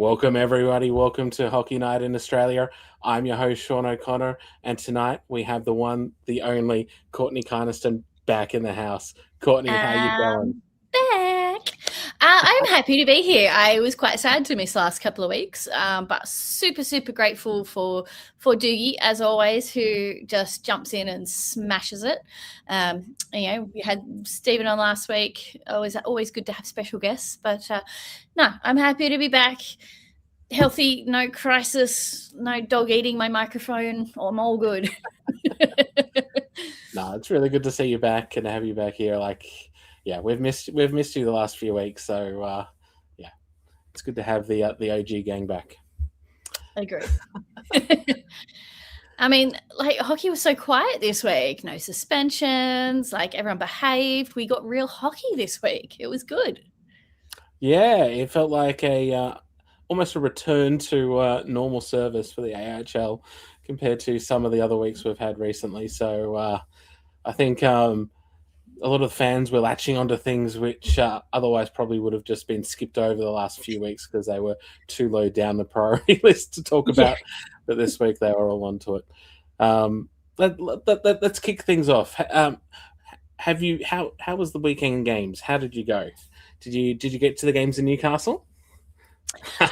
Welcome, everybody. Welcome to Hockey Night in Australia. I'm your host, Sean O'Connor, and tonight we have the one, the only Courtney Carniston back in the house. Courtney, how you going? Back. I'm happy to be here. I was quite sad to miss last couple of weeks, but super grateful for Doogie as always, who just jumps in and smashes it. We had Stephen on last week. Always good to have special guests, but no, I'm happy to be back. Healthy, no crisis, no dog eating my microphone. I'm all good. No, it's really good to see you back and have you back here. We've missed you the last few weeks, so it's good to have the OG gang back. I agree. I mean, hockey was so quiet this week. No suspensions. Everyone behaved. We got real hockey this week. It was good. Yeah, it felt like almost a return to normal service for the AIHL compared to some of the other weeks we've had recently. So I think a lot of fans were latching onto things which otherwise probably would have just been skipped over the last few weeks because they were too low down the priority list to talk about. Yeah. But this week they were all onto it. Let's kick things off. How was the weekend games? How did you go? Did you get to the games in Newcastle? I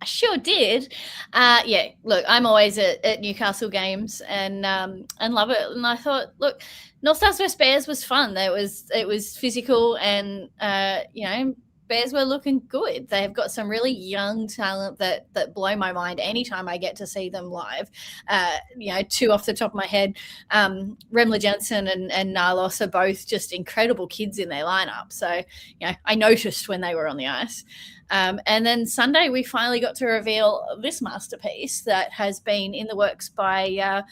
sure did. Yeah, look, I'm always at Newcastle games and love it. And I thought, look, North Stars vs Bears was fun. It was physical, and Bears were looking good. They have got some really young talent that blow my mind anytime I get to see them live. Two off the top of my head, Remler Jensen and Nalos are both just incredible kids in their lineup. So, I noticed when they were on the ice. And then Sunday, we finally got to reveal this masterpiece that has been in the works by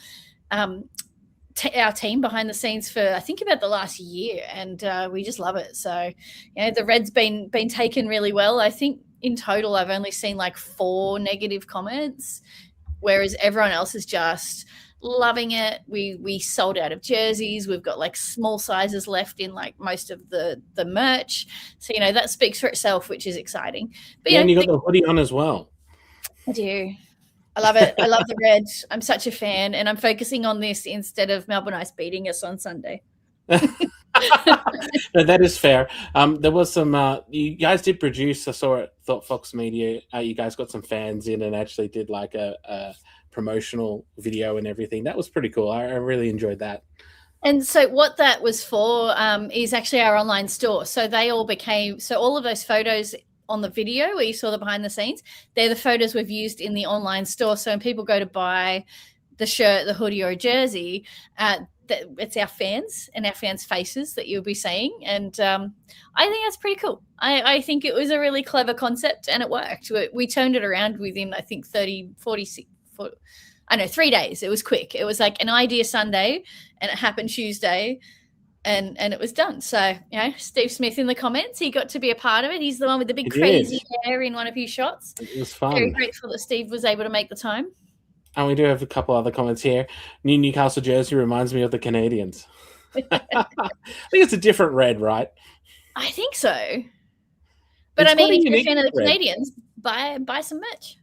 our team behind the scenes for, I think, about the last year, and we just love it. So, the Red's been taken really well. I think in total, I've only seen 4 negative comments, whereas everyone else is just loving it. We sold out of jerseys. We've got small sizes left in most of the merch. So, that speaks for itself, which is exciting. But and you got the hoodie on as well. I do. I love it. I love the Red. I'm such a fan, and I'm focusing on this instead of Melbourne Ice beating us on Sunday. No, that is fair. There was some. You guys did produce. I saw it. Thought Fox Media. You guys got some fans in and actually did a promotional video and everything. That was pretty cool. I really enjoyed that. And so what that was for is actually our online store. So they all became. So all of those photos on the video where you saw the behind the scenes, they're the photos we've used in the online store. So when people go to buy the shirt, the hoodie, or a jersey, it's our fans and our fans' faces that you'll be seeing. And I think that's pretty cool. I think it was a really clever concept, and it worked. We turned it around within, I think, 3 days. It was quick. It was an idea Sunday, and it happened Tuesday. And it was done. So, Steve Smith in the comments, he got to be a part of it. He's the one with the big crazy hair in one of his shots. It was fun. Very grateful that Steve was able to make the time. And we do have a couple other comments here. New Newcastle jersey reminds me of the Canadians. I think it's a different red, right? I think so. But if you're a fan of the Canadians, buy some merch.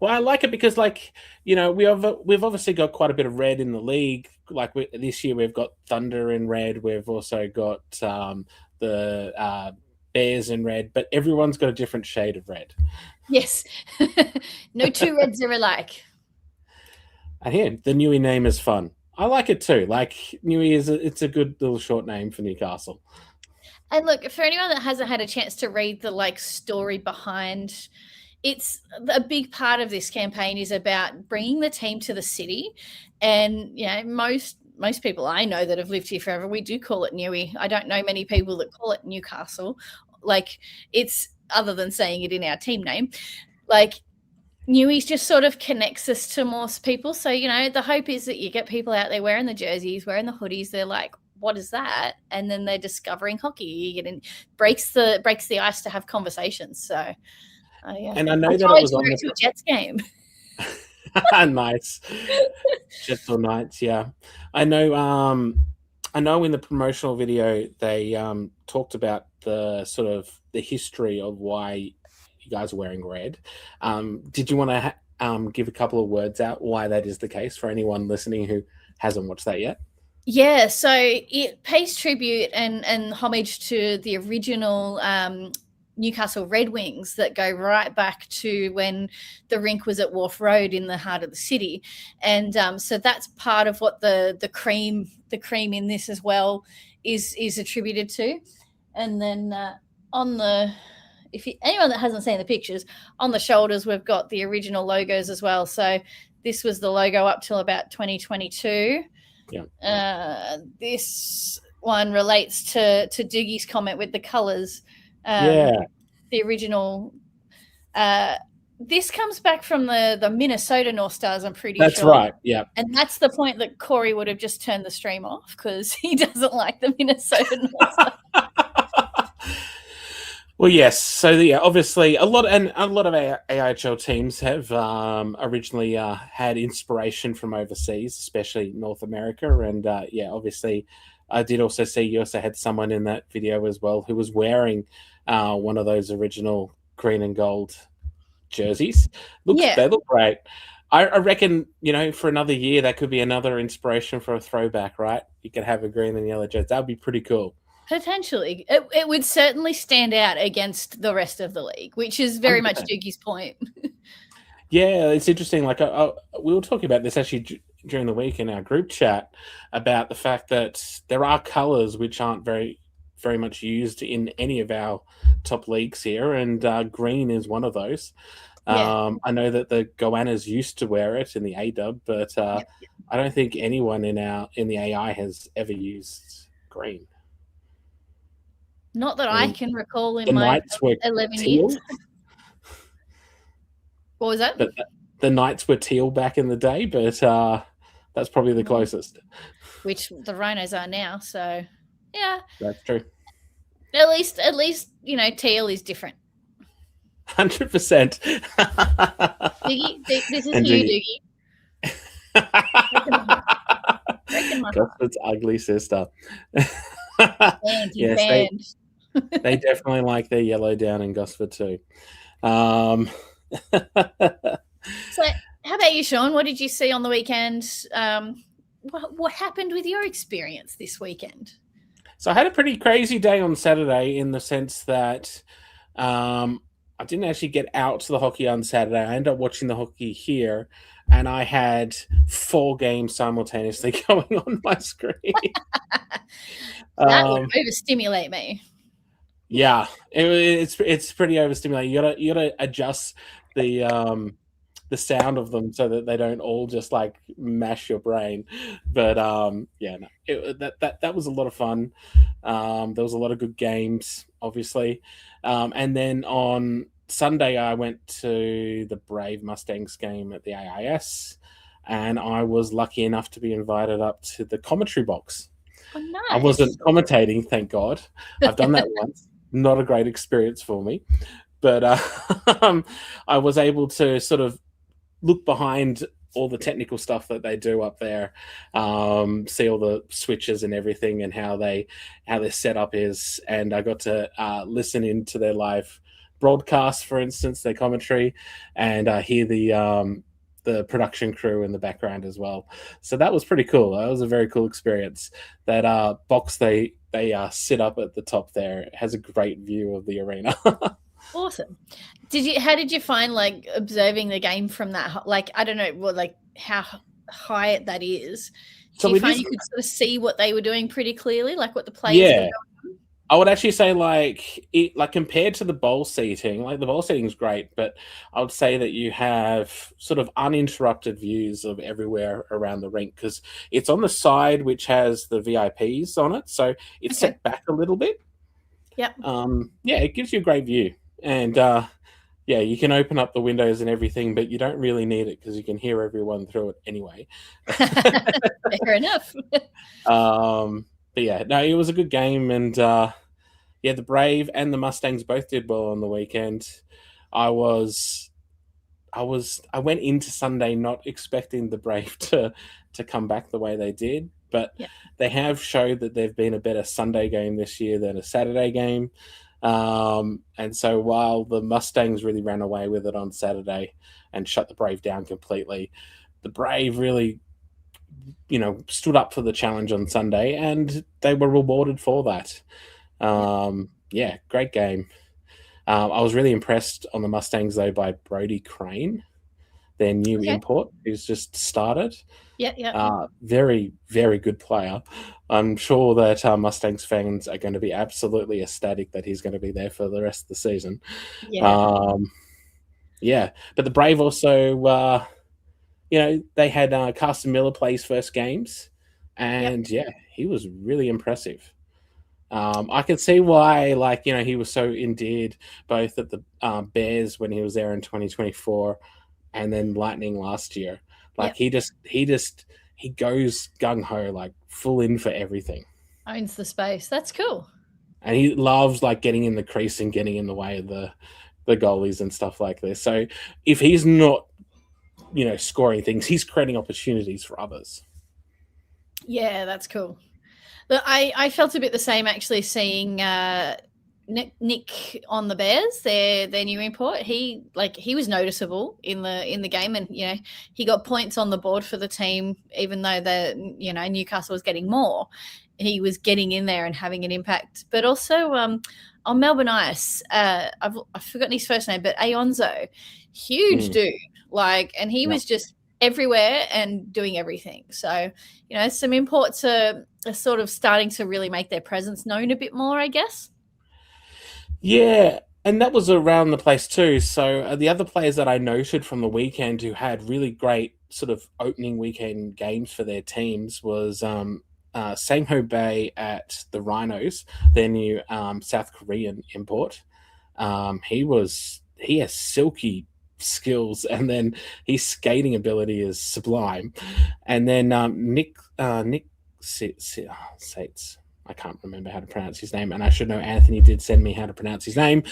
Well, I like it because, we've obviously got quite a bit of red in the league. This year, we've got Thunder in red. We've also got the Bears in red, but everyone's got a different shade of red. Yes. No two reds are alike. And here, the Newey name is fun. I like it too. Newey it's a good little short name for Newcastle. And look, for anyone that hasn't had a chance to read the story behind, it's a big part of this campaign is about bringing the team to the city. And most people I know that have lived here forever, we do call it Newey. I don't know many people that call it Newcastle. It's other than saying it in our team name. Newey's just sort of connects us to more people. So, the hope is that you get people out there wearing the jerseys, wearing the hoodies. They're like, what is that? And then they're discovering hockey. You get in, breaks the ice to have conversations. So, and I know that it was on a Jets game. Nice. Jets or Knights, yeah. I know in the promotional video they talked about the sort of the history of why you guys are wearing red. Did you want to give a couple of words out why that is the case for anyone listening who hasn't watched that yet? Yeah, so it pays tribute and homage to the original Newcastle Red Wings that go right back to when the rink was at Wharf Road in the heart of the city, and so that's part of what the cream in this as well is attributed to. And then on the anyone that hasn't seen the pictures, on the shoulders we've got the original logos as well. So this was the logo up till about 2022. Yeah. This one relates to Doogie's comment with the colours. Yeah. The original. This comes back from the Minnesota North Stars, I'm pretty sure. That's right, yeah. And that's the point that Corey would have just turned the stream off because he doesn't like the Minnesota North Stars. Well, yes. So, yeah, obviously, a lot of AIHL teams have originally had inspiration from overseas, especially North America, and obviously, I did also see you also had someone in that video as well who was wearing one of those original green and gold jerseys. They look great. I reckon, for another year, that could be another inspiration for a throwback, right? You could have a green and yellow jersey. That would be pretty cool. Potentially. It would certainly stand out against the rest of the league, which is very 100%. Much Doogie's point. Yeah, it's interesting. Like, we were talking about this actually during the week in our group chat about the fact that there are colours which aren't very, very much used in any of our top leagues here, and green is one of those. Yeah. I know that the Goannas used to wear it in the A-Dub, but I don't think anyone in the AI has ever used green. Not that I can recall in my 11 years. What was that? The Knights were teal back in the day, but that's probably the closest. Which the Rhinos are now, so yeah. That's true. At least teal is different. 100%. Doogie, this is you, Doogie. Gosford's ugly sister. Yes, they definitely like their yellow down in Gosford too. So how about you, Sean? What did you see on the weekend? What happened with your experience this weekend? So I had a pretty crazy day on Saturday in the sense that I didn't actually get out to the hockey on Saturday. I ended up watching the hockey here, and I had 4 games simultaneously going on my screen. That would overstimulate me. Yeah, it's pretty overstimulating. You gotta adjust the sound of them so that they don't all just like mash your brain. But that was a lot of fun. There was a lot of good games, obviously. And then on Sunday, I went to the Brave Mustangs game at the AIS, and I was lucky enough to be invited up to the commentary box. Oh, nice. I wasn't commentating, thank God. I've done that once. Not a great experience for me. But I was able to sort of look behind all the technical stuff that they do up there, see all the switches and everything and how their setup is. And I got to listen into their live broadcast, for instance, their commentary, and hear the production crew in the background as well. So that was pretty cool. That was a very cool experience. That box they sit up at the top there. It has a great view of the arena. Awesome. How did you find like observing the game from that? Like, I don't know, how high that is. Do you find you could sort of see what they were doing pretty clearly, like what the players were doing? I would actually say like compared to the bowl seating, like the bowl seating is great, but I would say that you have sort of uninterrupted views of everywhere around the rink because it's on the side which has the VIPs on it, so it's set back a little bit. Yep. It gives you a great view, and you can open up the windows and everything, but you don't really need it because you can hear everyone through it anyway. Fair enough. But yeah, no, it was a good game, and the Brave and the Mustangs both did well on the weekend. I went into Sunday not expecting the Brave to come back the way they did, but they have showed that they've been a better Sunday game this year than a Saturday game. And so while the Mustangs really ran away with it on Saturday and shut the Brave down completely, the Brave really, stood up for the challenge on Sunday, and they were rewarded for that. Yep. Yeah, great game. I was really impressed on the Mustangs, though, by Brody Crane, their new Okay. import, who's just started. Yeah. Yeah. Very, very good player. I'm sure that Mustangs fans are going to be absolutely ecstatic that he's going to be there for the rest of the season. Yeah. Yeah, but the Brave also, they had Carson Miller play his first games, Yep. and yeah, he was really impressive. I can see why, he was so endeared both at the Bears when he was there in 2024, and then Lightning last year. Like Yep. he goes gung ho, like full in for everything, Owns the space. That's cool. and he loves like getting in the crease and getting in the way of the goalies and stuff like this. So if he's not, scoring things, he's creating opportunities for others. Yeah, that's cool. But I felt a bit the same actually seeing Nick on the Bears, their new import. He was noticeable in the game, and he got points on the board for the team, even though Newcastle was getting more. He was getting in there and having an impact. But also on Melbourne Ice, I've forgotten his first name, but Aonzo, huge dude, and he was just everywhere and doing everything. So some imports are sort of starting to really make their presence known a bit more, I guess. Yeah, and that was around the place too. So the other players that I noted from the weekend who had really great sort of opening weekend games for their teams was Sangho Bay at the Rhinos, their new South Korean import. He has silky skills, and then his skating ability is sublime. And then Nick Sates. I can't remember how to pronounce his name, and I should know. Anthony did send me how to pronounce his name.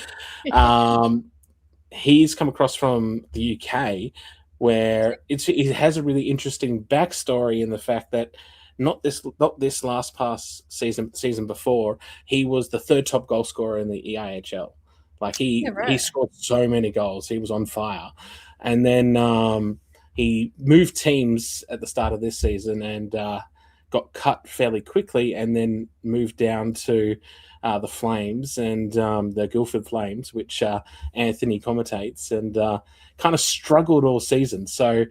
He's come across from the UK, where it has a really interesting backstory in the fact that not this last past season before, he was the third top goal scorer in the AIHL. Like he scored so many goals, he was on fire, and then he moved teams at the start of this season and got cut fairly quickly, and then moved down to the Flames and the Guildford Flames, which Anthony commentates, and kind of struggled all season. So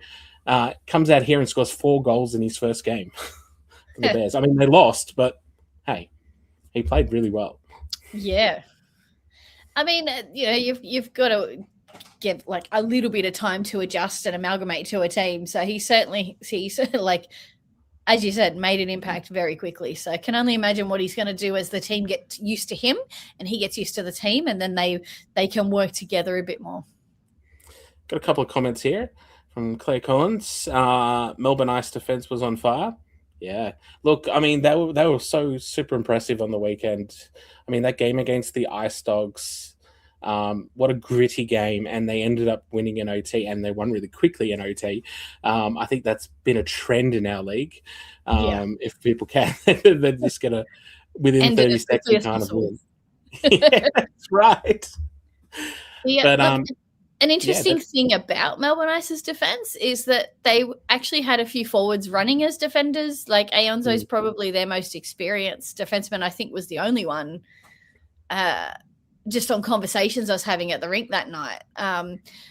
comes out here and scores 4 goals in his first game for the Bears. I mean, they lost, but hey, he played really well. Yeah. I mean, you've got to give like a little bit of time to adjust and amalgamate to a team. So he's like, as you said, made an impact very quickly. So I can only imagine what he's going to do as the team gets used to him and he gets used to the team, and then they can work together a bit more. Got a couple of comments here from Claire Collins. Melbourne Ice defense was on fire. Yeah. Look, I mean, they were so super impressive on the weekend. I mean, that game against the Ice Dogs, what a gritty game, and they ended up winning in OT, and they won really quickly in OT. I think that's been a trend in our league. If people can, they're just going to, within 30 seconds, kind of win. Yeah, that's right. Yeah, but an interesting thing about Melbourne Ice's defense is that they actually had a few forwards running as defenders. Like Aonzo's probably their most experienced defenseman. I think was the only one. Just on conversations I was having at the rink that night.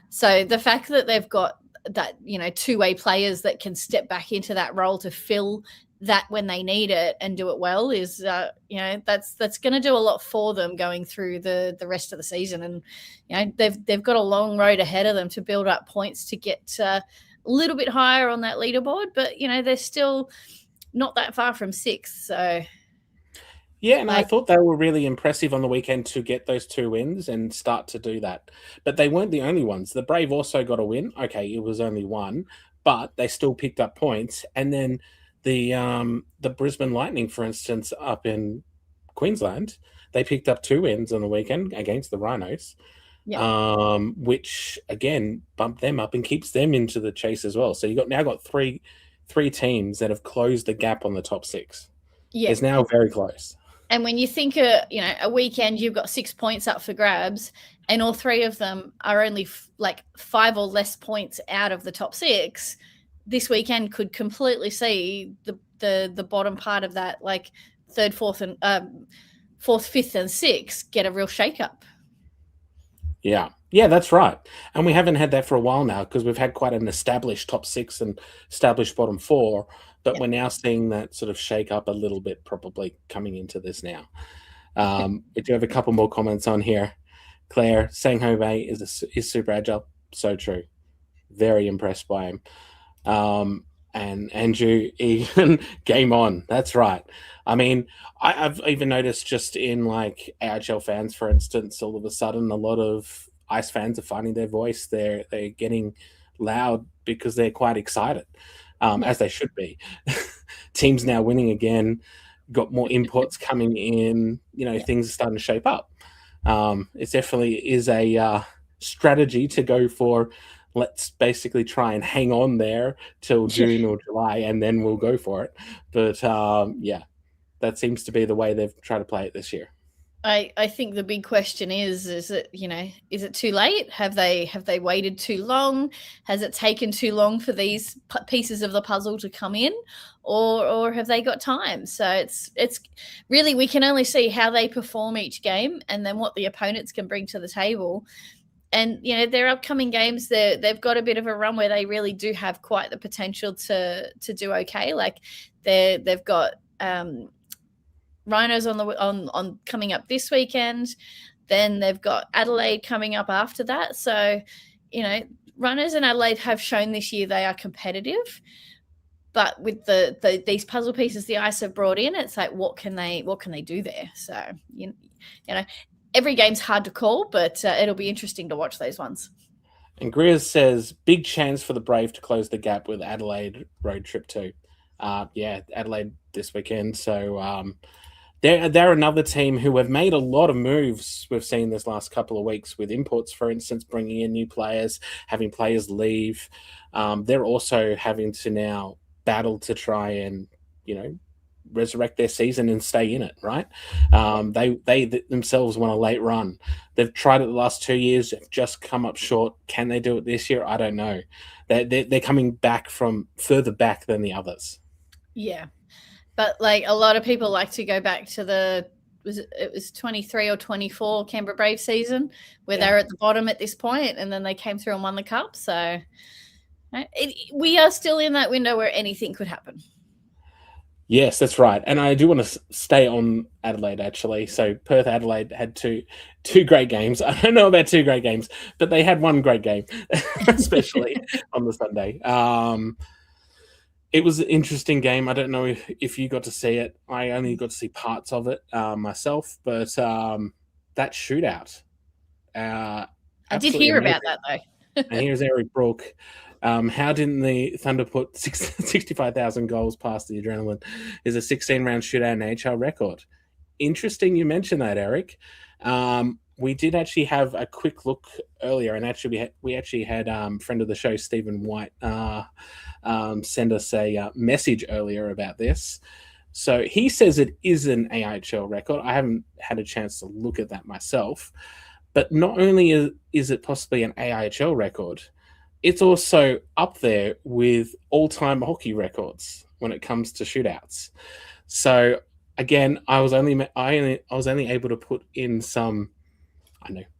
So the fact that they've got that, two-way players that can step back into that role to fill that when they need it and do it well is, that's going to do a lot for them going through the rest of the season. And, they've got a long road ahead of them to build up points to get a little bit higher on that leaderboard, but, they're still not that far from 6th. So yeah, and I thought they were really impressive on the weekend to get those 2 wins and start to do that. But they weren't the only ones. The Brave also got a win. Okay, it was only 1, but they still picked up points. And then the Brisbane Lightning, for instance, up in Queensland, they picked up 2 wins on the weekend against the Rhinos, which again bumped them up and keeps them into the chase as well. So you now got three three teams that have closed the gap on the top six. Yeah. It's now very close. And when you think, a weekend, you've got 6 points up for grabs, and all three of them are only like 5 or less points out of the top 6. This weekend could completely see the bottom part of that, like third, fourth, fifth, and sixth get a real shake-up. Yeah, that's right. And we haven't had that for a while now because we've had quite an established top 6 and established bottom 4, but we're now seeing that sort of shake up a little bit, probably coming into this now. We do have a couple more comments on here. Claire, saying Bay is super agile. So true. Very impressed by him. And Andrew, even game on. That's right. I mean, I've even noticed just in like AIHL fans, for instance, all of a sudden a lot of Ice fans are finding their voice. They're getting loud because they're quite excited, as they should be. Teams now winning again, got more inputs coming in. Things are starting to shape up. It definitely is a strategy to go for. Let's basically try and hang on there till June or July, and then we'll go for it. But that seems to be the way they've tried to play it this year. I think the big question is it is it too late? Have they waited too long? Has it taken too long for these pieces of the puzzle to come in, or have they got time? So it's really, we can only see how they perform each game and then what the opponents can bring to the table. And their upcoming games, they've got a bit of a run where they really do have quite the potential to do okay. Like they've got Rhinos on coming up this weekend. Then they've got Adelaide coming up after that. So, Rhinos and Adelaide have shown this year they are competitive. But with these puzzle pieces the Ice have brought in, it's like, what can they do there? So, every game's hard to call, but it'll be interesting to watch those ones. And Greers says, big chance for the Brave to close the gap with Adelaide road trip too. Adelaide this weekend. So they're another team who have made a lot of moves we've seen this last couple of weeks with imports, for instance, bringing in new players, having players leave. They're also having to now battle to try and, resurrect their season and stay in it, right? They themselves want a late run. They've tried it the last 2 years, have just come up short. Can they do it this year? I don't know. They're coming back from further back than the others. Yeah, but like a lot of people like to go back to it was 23 or 24 Canberra Brave season where they were at the bottom at this point, and then they came through and won the cup. So we are still in that window where anything could happen. Yes, that's right. And I do want to stay on Adelaide, actually. So Perth Adelaide had two great games. I don't know about 2 great games, but they had one great game, especially on the Sunday. It was an interesting game. I don't know if you got to see it. I only got to see parts of it myself, but that shootout. I did hear about that, though. And here's Eric Brook. How didn't the Thunder put 65,000 goals past the Adrenaline? Is a 16-round shootout an AHL record. Interesting you mentioned that, Eric. We did actually have a quick look earlier, and actually we actually had friend of the show, Stephen White, send us a message earlier about this. So he says it is an AIHL record. I haven't had a chance to look at that myself. But not only is it possibly an AIHL record, it's also up there with all-time hockey records when it comes to shootouts. So again, I was only able to put in some,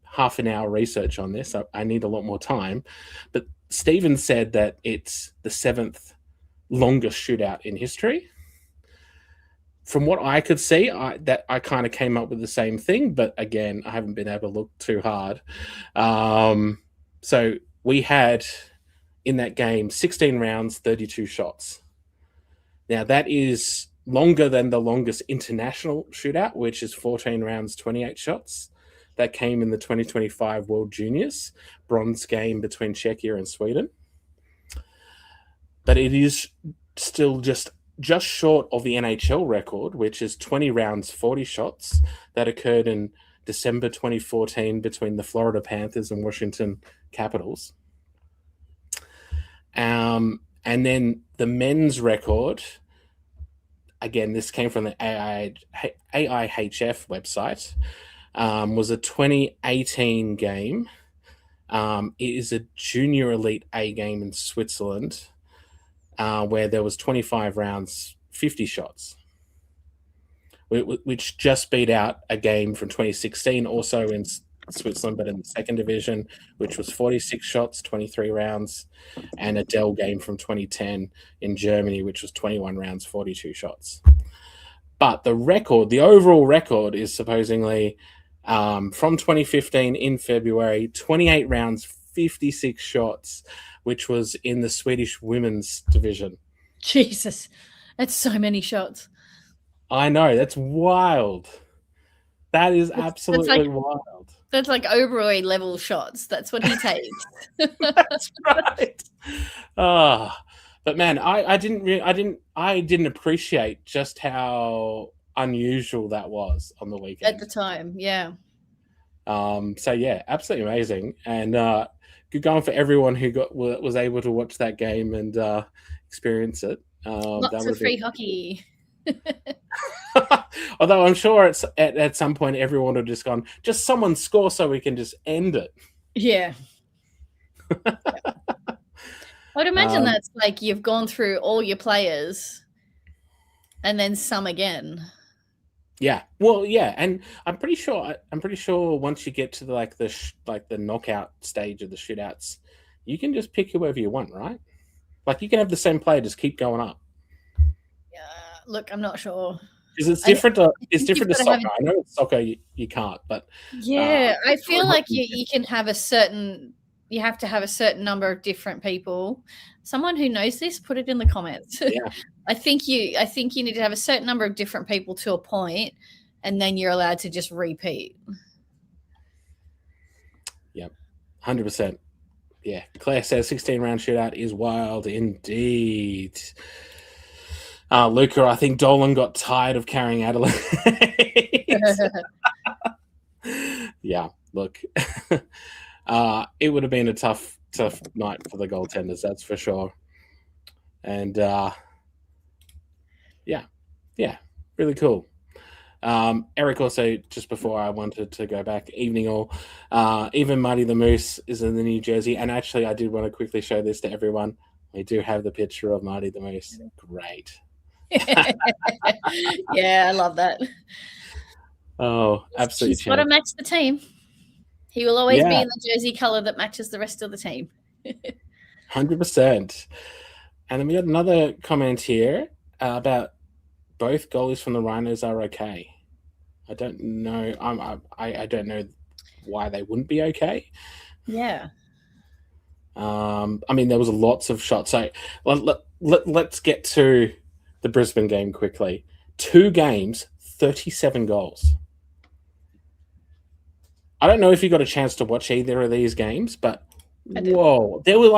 half an hour research on this. I need a lot more time. But Stephen said that it's the 7th longest shootout in history. From what I could see, I kind of came up with the same thing, but again, I haven't been able to look too hard. So we had in that game 16 rounds, 32 shots. Now that is longer than the longest international shootout, which is 14 rounds, 28 shots. That came in the 2025 World Juniors bronze game between Czechia and Sweden. But it is still just short of the NHL record, which is 20 rounds, 40 shots that occurred in December 2014 between the Florida Panthers and Washington Capitals. And then the men's record, again, this came from the AIHF website, was a 2018 game. It is a junior elite A game in Switzerland, where there was 25 rounds, 50 shots, which just beat out a game from 2016, also in Switzerland, but in the second division, which was 46 shots, 23 rounds, and a Dell game from 2010 in Germany, which was 21 rounds, 42 shots. But the overall record is supposedly from 2015 in February, 28 rounds, 56 shots, which was in the Swedish women's division. Jesus, that's so many shots. I know, that's wild. That is absolutely wild. That's like Oberoi level shots. That's what he takes. That's right. But man, I didn't appreciate just how unusual that was on the weekend at the time. Yeah. So yeah, absolutely amazing, and good going for everyone who was able to watch that game and experience it. Lots of free hockey. Although I'm sure it's at some point everyone would have just gone, just someone score so we can just end it. Yeah. I'd imagine that's like you've gone through all your players and then some again. Yeah. Well, yeah, and I'm pretty sure once you get to the knockout stage of the shootouts, you can just pick whoever you want, right? Like you can have the same player just keep going up. Look, I'm not sure. Because it's different. It's different to soccer. I know it's soccer you can't, but yeah, I feel like you can have you have to have a certain number of different people. Someone who knows this, put it in the comments. Yeah. I think you need to have a certain number of different people to a point, and then you're allowed to just repeat. Yep, 100%. Yeah, Claire says 16-round shootout is wild indeed. Luca, I think Dolan got tired of carrying Adelaide. Yeah, look, it would have been a tough night for the goaltenders, that's for sure. And yeah, really cool. Eric also, just before I wanted to go back, evening all, even Marty the Moose is in the New Jersey. And actually, I did want to quickly show this to everyone. We do have the picture of Marty the Moose. Great. Yeah, I love that. Oh, absolutely. He's got to match the team. He will always be in the jersey color that matches the rest of the team. 100%. And then we got another comment here about both goalies from the Rhinos are okay. I don't know. I don't know why they wouldn't be okay. Yeah. I mean, there was lots of shots. So let's get to the Brisbane game quickly. 2 games, 37 goals. I don't know if you got a chance to watch either of these games, but whoa, they were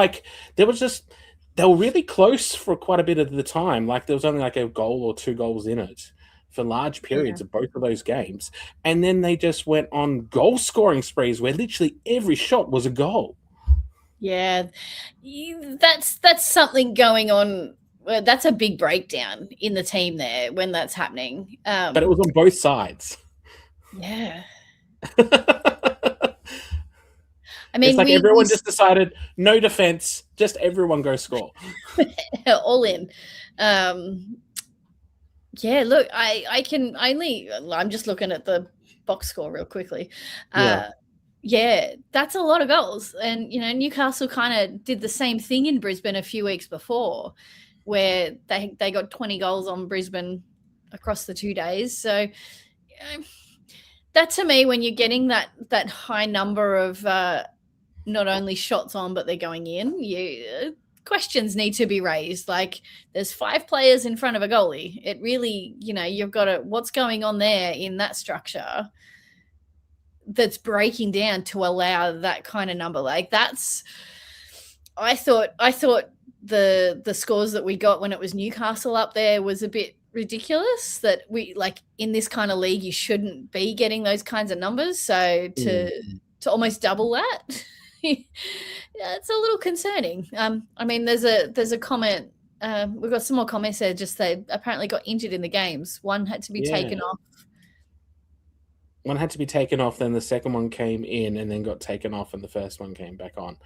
really close for quite a bit of the time. Like there was only like a goal or 2 goals in it for large periods of both of those games. And then they just went on goal scoring sprees where literally every shot was a goal. Yeah, that's something going on. Well, that's a big breakdown in the team there when that's happening. But it was on both sides. Yeah. I mean, it's like everyone just decided no defense, just everyone go score. All in. Yeah, look, I'm just looking at the box score real quickly. Yeah, that's a lot of goals. And, Newcastle kind of did the same thing in Brisbane a few weeks before where they got 20 goals on Brisbane across the 2 days. So that to me, when you're getting that high number of not only shots on, but they're going in, questions need to be raised. Like there's 5 players in front of a goalie. It really, you've got what's going on there in that structure that's breaking down to allow that kind of number. Like I thought the scores that we got when it was Newcastle up there was a bit ridiculous, that we like in this kind of league you shouldn't be getting those kinds of numbers. So to almost double that, yeah, it's a little concerning. I mean, there's a comment we've got some more comments there. Just they apparently got injured in the games. One had to be taken off. One had to be taken off, then the second one came in and then got taken off, and the first one came back on.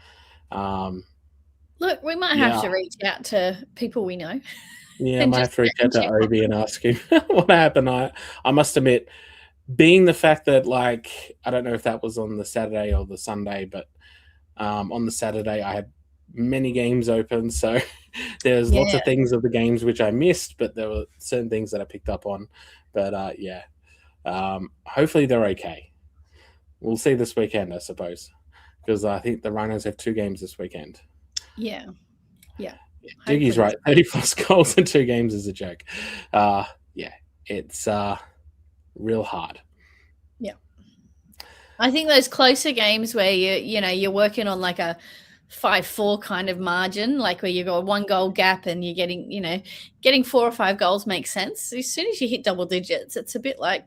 Look, we might have to reach out to people we know. Yeah, I might have to reach out to Obi and ask him what happened. I must admit, being the fact that, like, I don't know if that was on the Saturday or the Sunday, but on the Saturday I had many games open, so there's lots of things of the games which I missed, but there were certain things that I picked up on. But hopefully they're okay. We'll see this weekend, I suppose, because I think the Rhinos have 2 games this weekend. Yeah. Diggy's right. 30+ goals in 2 games is a joke. It's real hard. Yeah. I think those closer games where you're working on like a 5-4 kind of margin, like where you got a 1 goal gap and you're getting 4 or 5 goals makes sense. As soon as you hit double digits, it's a bit like.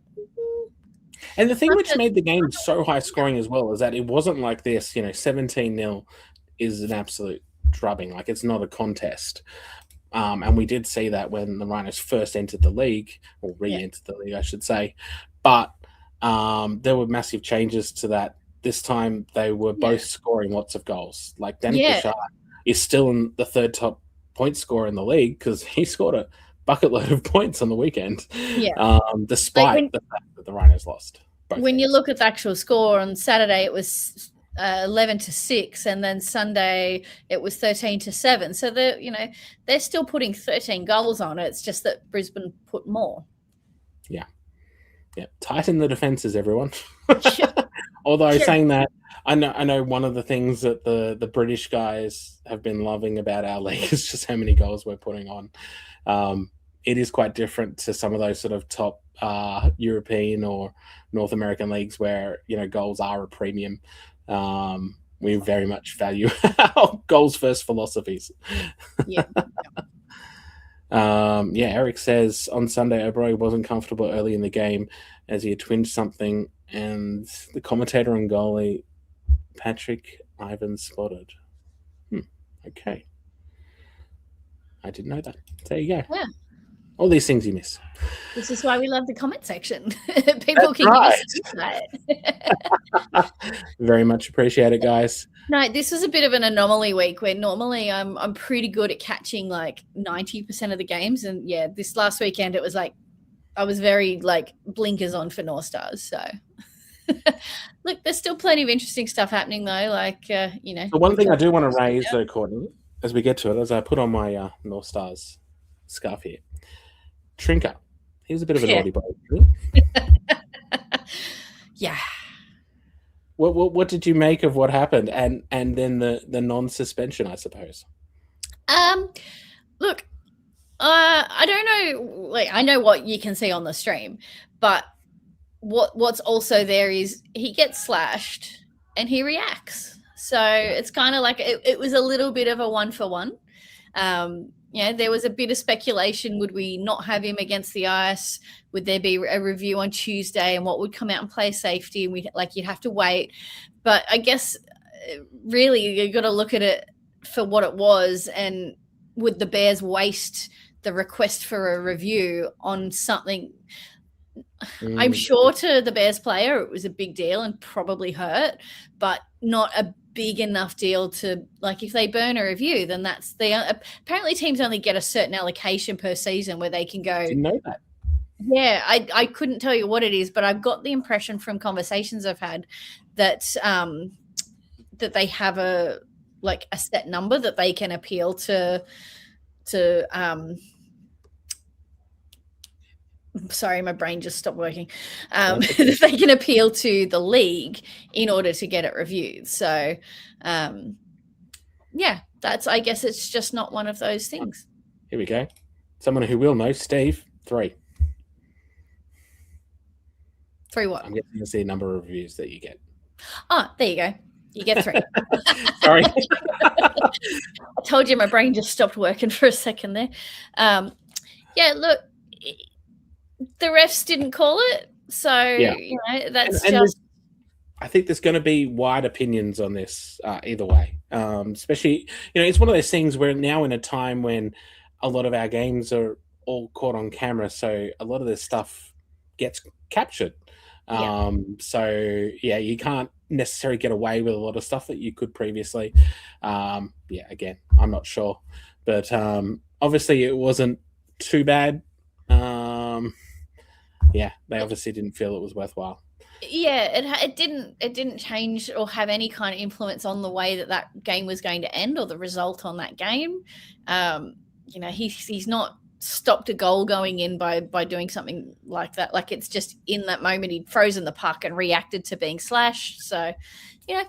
And the thing which made the game so high scoring as well is that it wasn't like this, 17-0 is an absolute drubbing. Like, it's not a contest. And we did see that when the Rhinos first entered the league, or re-entered the league, I should say. But there were massive changes to that. This time they were both scoring lots of goals. Like, Danny Bouchard is still in the 3rd top point scorer in the league because he scored a bucket load of points on the weekend. Despite the fact that the Rhinos lost. When you look at the actual score on Saturday, it was 11-6, and then Sunday it was 13-7. So they're still putting 13 goals on it. It's just that Brisbane put more. Yeah. Tighten the defenses, everyone. Although saying that, I know one of the things that the British guys have been loving about our league is just how many goals we're putting on. It is quite different to some of those sort of top European or North American leagues where goals are a premium. We very much value our goals first philosophies. Eric says on Sunday O'Brien wasn't comfortable early in the game as he had twinged something, and the commentator and goalie Patrick Ivan spotted. Okay, I didn't know that. There you go. Yeah. All these things you miss. This is why we love the comment section. People can use that. Very much appreciate it, guys. No, this was a bit of an anomaly week where normally I'm pretty good at catching like 90% of the games, and this last weekend it was like I was very like blinkers on for North Stars. So look, there's still plenty of interesting stuff happening though. Like The one thing I do want to raise though, Courtney, as we get to it, as I put on my North Stars scarf here. Trinker. He was a bit of a naughty boy. Yeah. What did you make of what happened, and then the non-suspension, I suppose? Look, I don't know. Like, I know what you can see on the stream, but what's also there is he gets slashed and he reacts. So it's kind of like it was a little bit of a 1-for-1. There was a bit of speculation. Would we not have him against the ice? Would there be a review on Tuesday, and what would come out and play safety? And you'd have to wait. But I guess really you got to look at it for what it was. And would the Bears waste the request for a review on something? I'm sure to the Bears player it was a big deal and probably hurt, but not a big enough deal to, like, if they burn a review, then that's apparently teams only get a certain allocation per season where they can go. Didn't know that. Yeah, I couldn't tell you what it is, but I've got the impression from conversations I've had that that they have a set number that they can appeal to sorry, my brain just stopped working. They can appeal to the league in order to get it reviewed. So, I guess it's just not one of those things. Here we go. Someone who will know, Steve, 3. 3 what? I'm getting to see the number of reviews that you get. Oh, there you go. You get 3. Sorry. I told you my brain just stopped working for a second there. Look, the refs didn't call it, so that's just. I think there's going to be wide opinions on this either way. Especially, it's one of those things where now in a time when a lot of our games are all caught on camera, so a lot of this stuff gets captured. Yeah. So yeah, you can't necessarily get away with a lot of stuff that you could previously. Yeah, again, I'm not sure, but obviously it wasn't too bad. Yeah, they obviously didn't feel it was worthwhile. Yeah, it didn't change or have any kind of influence on the way that that game was going to end or the result on that game. You know, he's not stopped a goal going in by doing something like that. Like, it's just in that moment he'd frozen the puck and reacted to being slashed. So, you know,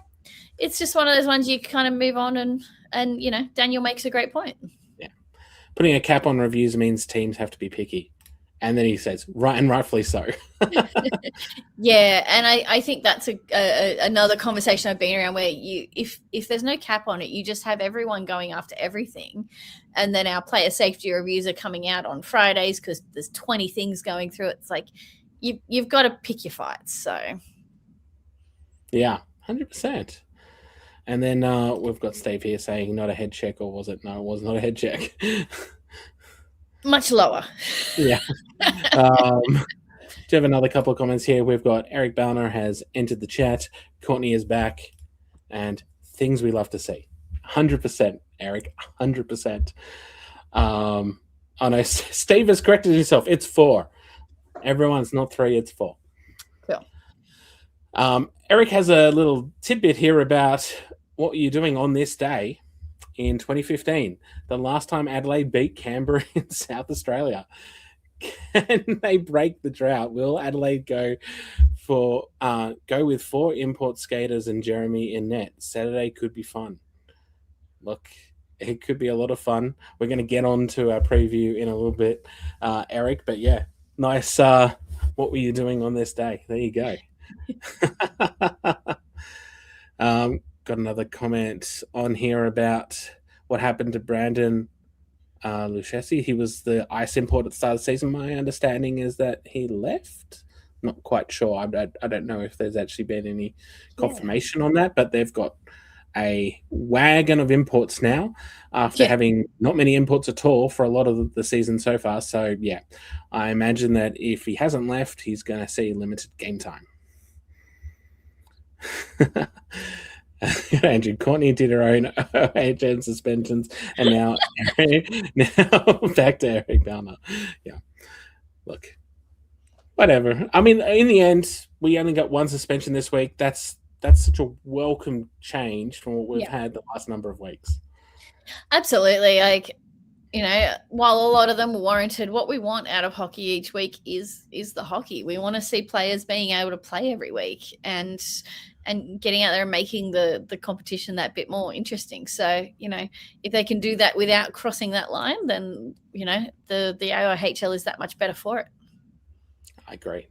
it's just one of those ones you kind of move on, and you know, Daniel makes a great point. Yeah, putting a cap on reviews means teams have to be picky. And then he says, right, and rightfully so. Yeah, and I think that's another conversation I've been around, where if there's no cap on it, you just have everyone going after everything, and then our player safety reviews are coming out on Fridays because there's 20 things going through. It's like you've got to pick your fights. So yeah, 100%. And then we've got Steve here saying not a head check, or was it? No, it was not a head check. much lower. Yeah. Do you have another couple of comments here? We've got Eric Ballner has entered the chat. Courtney is back. And things we love to see. 100%, Eric. 100%. Oh, no. Steve has corrected himself. It's 4. Everyone's not 3, it's 4. Cool. Eric has a little tidbit here about what you're doing on this day in 2015, the last time Adelaide beat Canberra in South Australia. Can they break the drought? Will Adelaide go with 4 import skaters and Jeremy in net? Saturday could be fun. Look, it could be a lot of fun. We're going to get on to our preview in a little bit, Eric. But yeah, nice. What were you doing on this day? There you go. Got another comment on here about what happened to Brandon Lucchesi. He was the ice import at the start of the season. My understanding is that he left. Not quite sure. I don't know if there's actually been any confirmation on that, but they've got a wagon of imports now after having not many imports at all for a lot of the season so far. So yeah, I imagine that if he hasn't left, he's going to see limited game time. Andrew, Courtney did her own AIHL suspensions, and now back to Eric Ballner. Yeah, look, whatever. I mean, in the end, we only got 1 suspension this week. That's such a welcome change from what we've had the last number of weeks. Absolutely. Like, you know, while a lot of them were warranted, what we want out of hockey each week is the hockey. We want to see players being able to play every week and getting out there and making the competition that bit more interesting. So, you know, if they can do that without crossing that line, then, you know, the AIHL is that much better for it. I agree.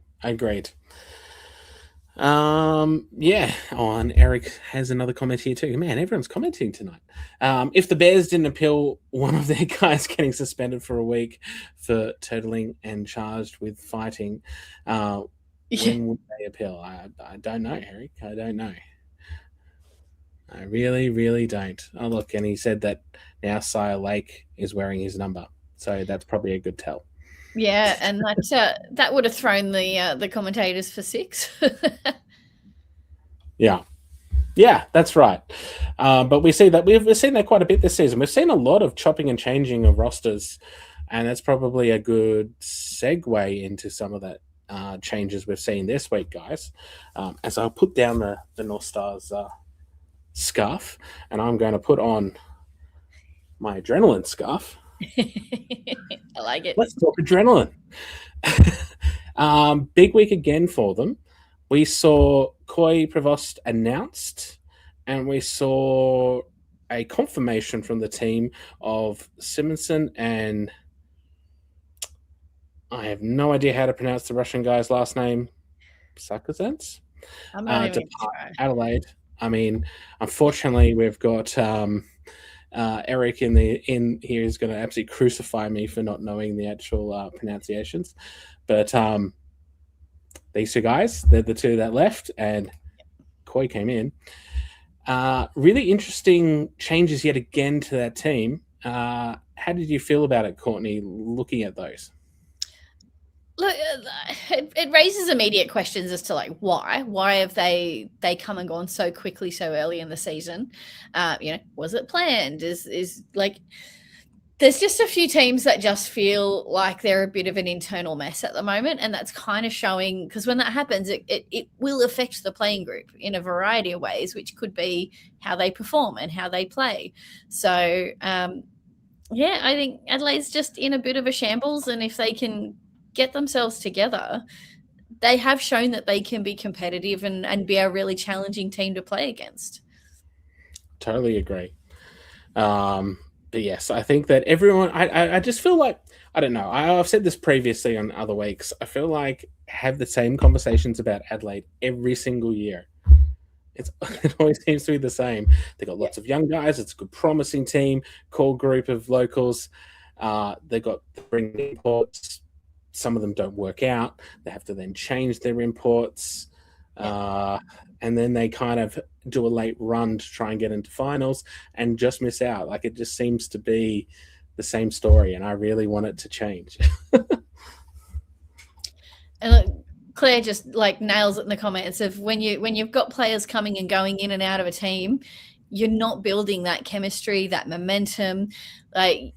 Yeah. Oh, and Eric has another comment here too. Man, everyone's commenting tonight. If the Bears didn't appeal one of their guys getting suspended for a week for totaling and charged with fighting, when would they appeal? I don't know, Eric. I don't know. I really, really don't. Oh, look, and he said that now Sire Lake is wearing his number, so that's probably a good tell. Yeah, and that would have thrown the commentators for 6. Yeah, that's right. But we see that we've seen that quite a bit this season. We've seen a lot of chopping and changing of rosters, and that's probably a good segue into some of that changes we've seen this week, guys. As I'll put down the North Stars scarf, and I'm going to put on my adrenaline scarf. I like it. Let's talk adrenaline. Big week again for them. We saw Koi Prevost announced, and we saw a confirmation from the team of Simonson and I have no idea how to pronounce the Russian guy's last name. Sakazents? I'm not even Adelaide. I mean, unfortunately, we've got Eric in here is going to absolutely crucify me for not knowing the actual pronunciations. But these 2 guys, they're the 2 that left, and Koi came in. Really interesting changes yet again to that team. how did you feel about it, Courtney, looking at those? Look, it raises immediate questions as to like why have they come and gone so quickly so early in the season? Was it planned? Is like there's just a few teams that just feel like they're a bit of an internal mess at the moment, and that's kind of showing, because when that happens, it will affect the playing group in a variety of ways, which could be how they perform and how they play. So yeah, I think Adelaide's just in a bit of a shambles, and if they can get themselves together, they have shown that they can be competitive and be a really challenging team to play against. Totally agree. But yes, I think that everyone, I just feel like, I don't know, I've said this previously on other weeks, I feel like have the same conversations about Adelaide every single year. It always seems to be the same. They've got lots of young guys. It's a good, promising team, core group of locals. They've got bring imports. Some of them don't work out. They have to then change their imports. And then they kind of do a late run to try and get into finals and just miss out. Like, it just seems to be the same story, and I really want it to change. And look, Claire just like nails it in the comments of when you've got players coming and going in and out of a team, you're not building that chemistry, that momentum. Like,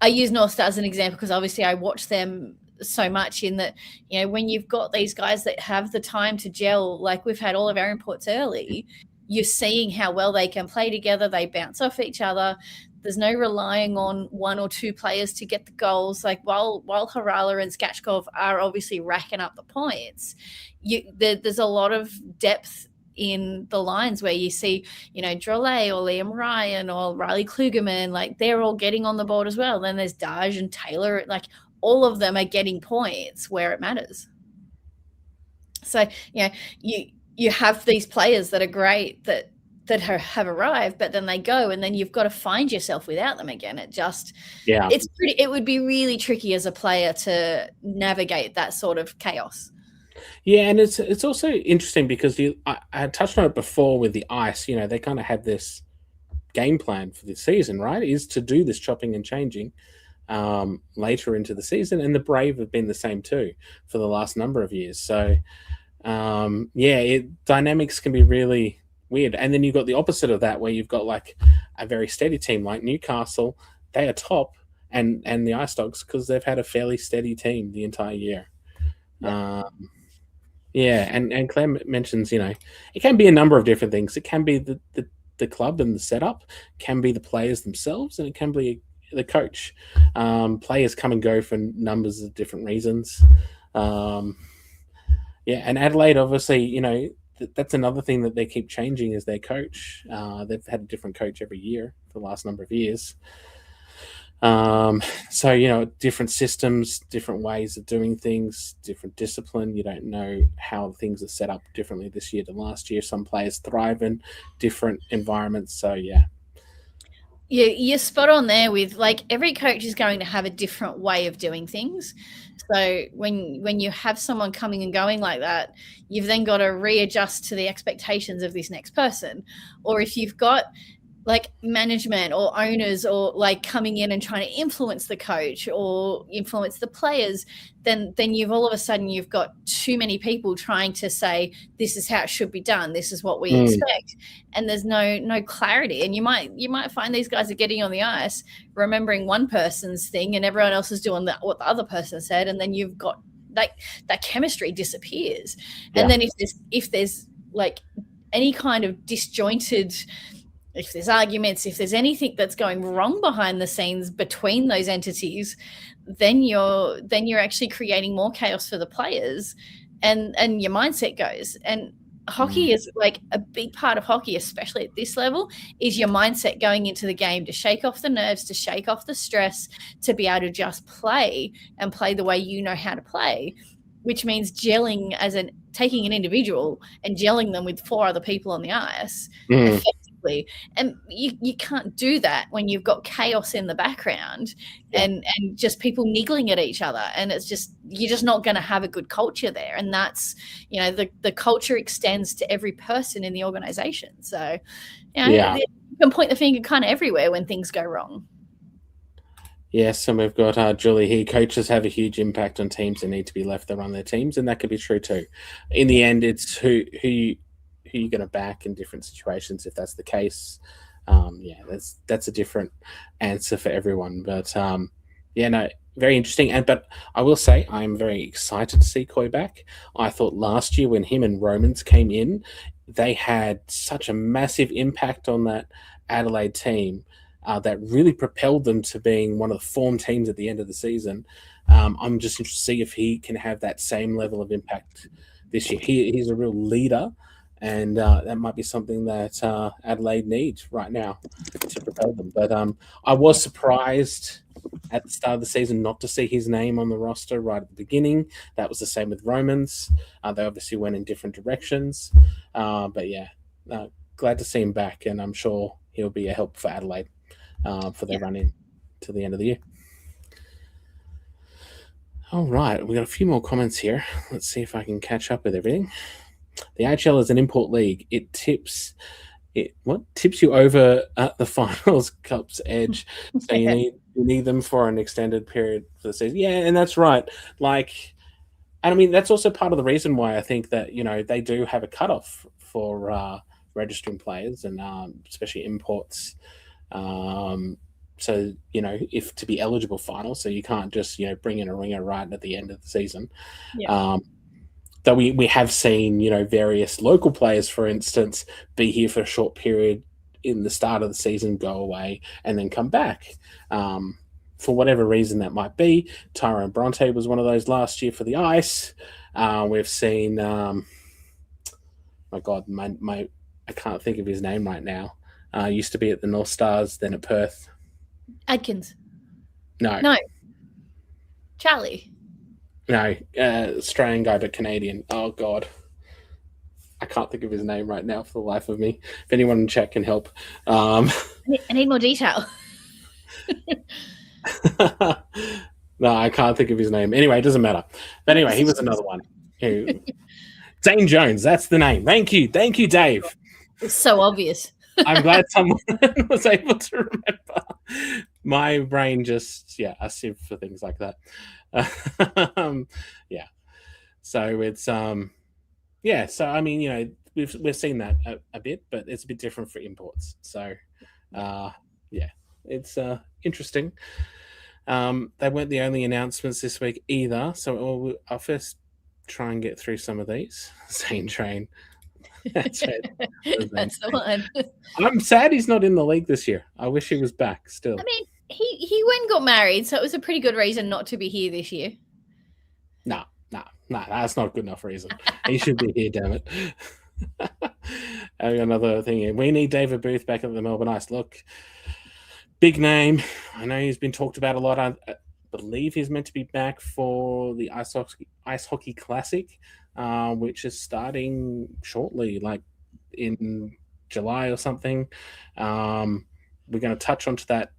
I use North Star as an example because obviously I watch them so much, in that, when you've got these guys that have the time to gel, like we've had all of our imports early, you're seeing how well they can play together. They bounce off each other. There's no relying on one or two players to get the goals. Like while Harala and Skachkov are obviously racking up the points, there's a lot of depth in the lines where you see, Drolet or Liam Ryan or Riley Klugerman, like they're all getting on the board as well. Then there's Daj and Taylor, like all of them are getting points where it matters. So, you have these players that are great that have arrived, but then they go, and then you've got to find yourself without them again. It would be really tricky as a player to navigate that sort of chaos. Yeah, and it's also interesting because I touched on it before with the ice. They kind of have this game plan for the season, right? Is to do this chopping and changing later into the season, and the Brave have been the same too for the last number of years. So dynamics can be really weird. And then you've got the opposite of that, where you've got like a very steady team like Newcastle. They are top, and the Ice Dogs, because they've had a fairly steady team the entire year. And Claire mentions, it can be a number of different things. It can be the club and the setup, and be the players themselves, and it can be the coach. Players come and go for numbers of different reasons. And Adelaide, obviously, that's another thing that they keep changing is their coach. They've had a different coach every year for the last number of years. Different systems, different ways of doing things, different discipline. You don't know how things are set up differently this year than last year. Some players thrive in different environments. So, yeah. You're spot on there with, like, every coach is going to have a different way of doing things. So when you have someone coming and going like that, you've then got to readjust to the expectations of this next person. Or if you've got like management or owners or like coming in and trying to influence the coach or influence the players, then you've all of a sudden you've got too many people trying to say, this is how it should be done, this is what we expect, and there's no clarity. And you might find these guys are getting on the ice remembering one person's thing and everyone else is doing what the other person said, and then you've got like that chemistry disappears. And then if there's like any kind of disjointed, if there's arguments, if there's anything that's going wrong behind the scenes between those entities, then you're actually creating more chaos for the players, and your mindset goes. And hockey is like a big part of hockey, especially at this level, is your mindset going into the game to shake off the nerves, to shake off the stress, to be able to just play and play the way you know how to play, which means gelling taking an individual and gelling them with 4 other people on the ice effectively. And you can't do that when you've got chaos in the background and just people niggling at each other. And you're just not going to have a good culture there. And that's, the culture extends to every person in the organization. So, you can point the finger kind of everywhere when things go wrong. Yes, and we've got Julie here. Coaches have a huge impact on teams and need to be left to run their teams, and that could be true too. In the end, it's who you're going to back in different situations. If that's the case, yeah, that's a different answer for everyone. But yeah, no, very interesting. And but I will say I'm very excited to see Koi back. I thought last year when him and Romans came in, they had such a massive impact on that Adelaide team that really propelled them to being one of the form teams at the end of the season. I'm just interested to see if he can have that same level of impact this year. He's a real leader, and that might be something that Adelaide needs right now to propel them. But I was surprised at the start of the season not to see his name on the roster right at the beginning. That was the same with Romans. They obviously went in different directions. But yeah, glad to see him back, and I'm sure he'll be a help for Adelaide for their run in to the end of the year. All right, we've got a few more comments here. Let's see if I can catch up with everything. The AIHL is an import league. It tips you over at the finals cup's edge. So you need them for an extended period for the season. Yeah, and that's right. Like, and I mean that's also part of the reason why I think that they do have a cutoff for registering players and especially imports. So if to be eligible finals, so you can't just bring in a ringer right at the end of the season. Yeah. Though we have seen various local players, for instance, be here for a short period in the start of the season, go away, and then come back. For whatever reason that might be, Tyrone Bronte was one of those last year for the Ice. We've seen, my God, I can't think of his name right now. Used to be at the North Stars, then at Perth. Adkins. No. Charlie. No, Australian guy, but Canadian. Oh, God. I can't think of his name right now for the life of me. If anyone in chat can help. I need more detail. No, I can't think of his name. Anyway, it doesn't matter. But anyway, he was another one. Zane Jones, that's the name. Thank you, Dave. It's so obvious. I'm glad someone was able to remember. My brain just, a sieve for things like that. Yeah. So it's, so I mean, we've seen that a bit, but it's a bit different for imports. So, it's interesting. They weren't the only announcements this week either. So I'll first try and get through some of these. Sane Train. That's the one. I'm sad he's not in the league this year. I wish he was back still. I mean, he went and got married, so it was a pretty good reason not to be here this year. No, that's not a good enough reason. He should be here, damn it. Another thing here. We need David Booth back at the Melbourne Ice. Look, big name. I know he's been talked about a lot. I believe he's meant to be back for the Ice Hockey Classic, which is starting shortly, like in July or something. We're going to touch onto that.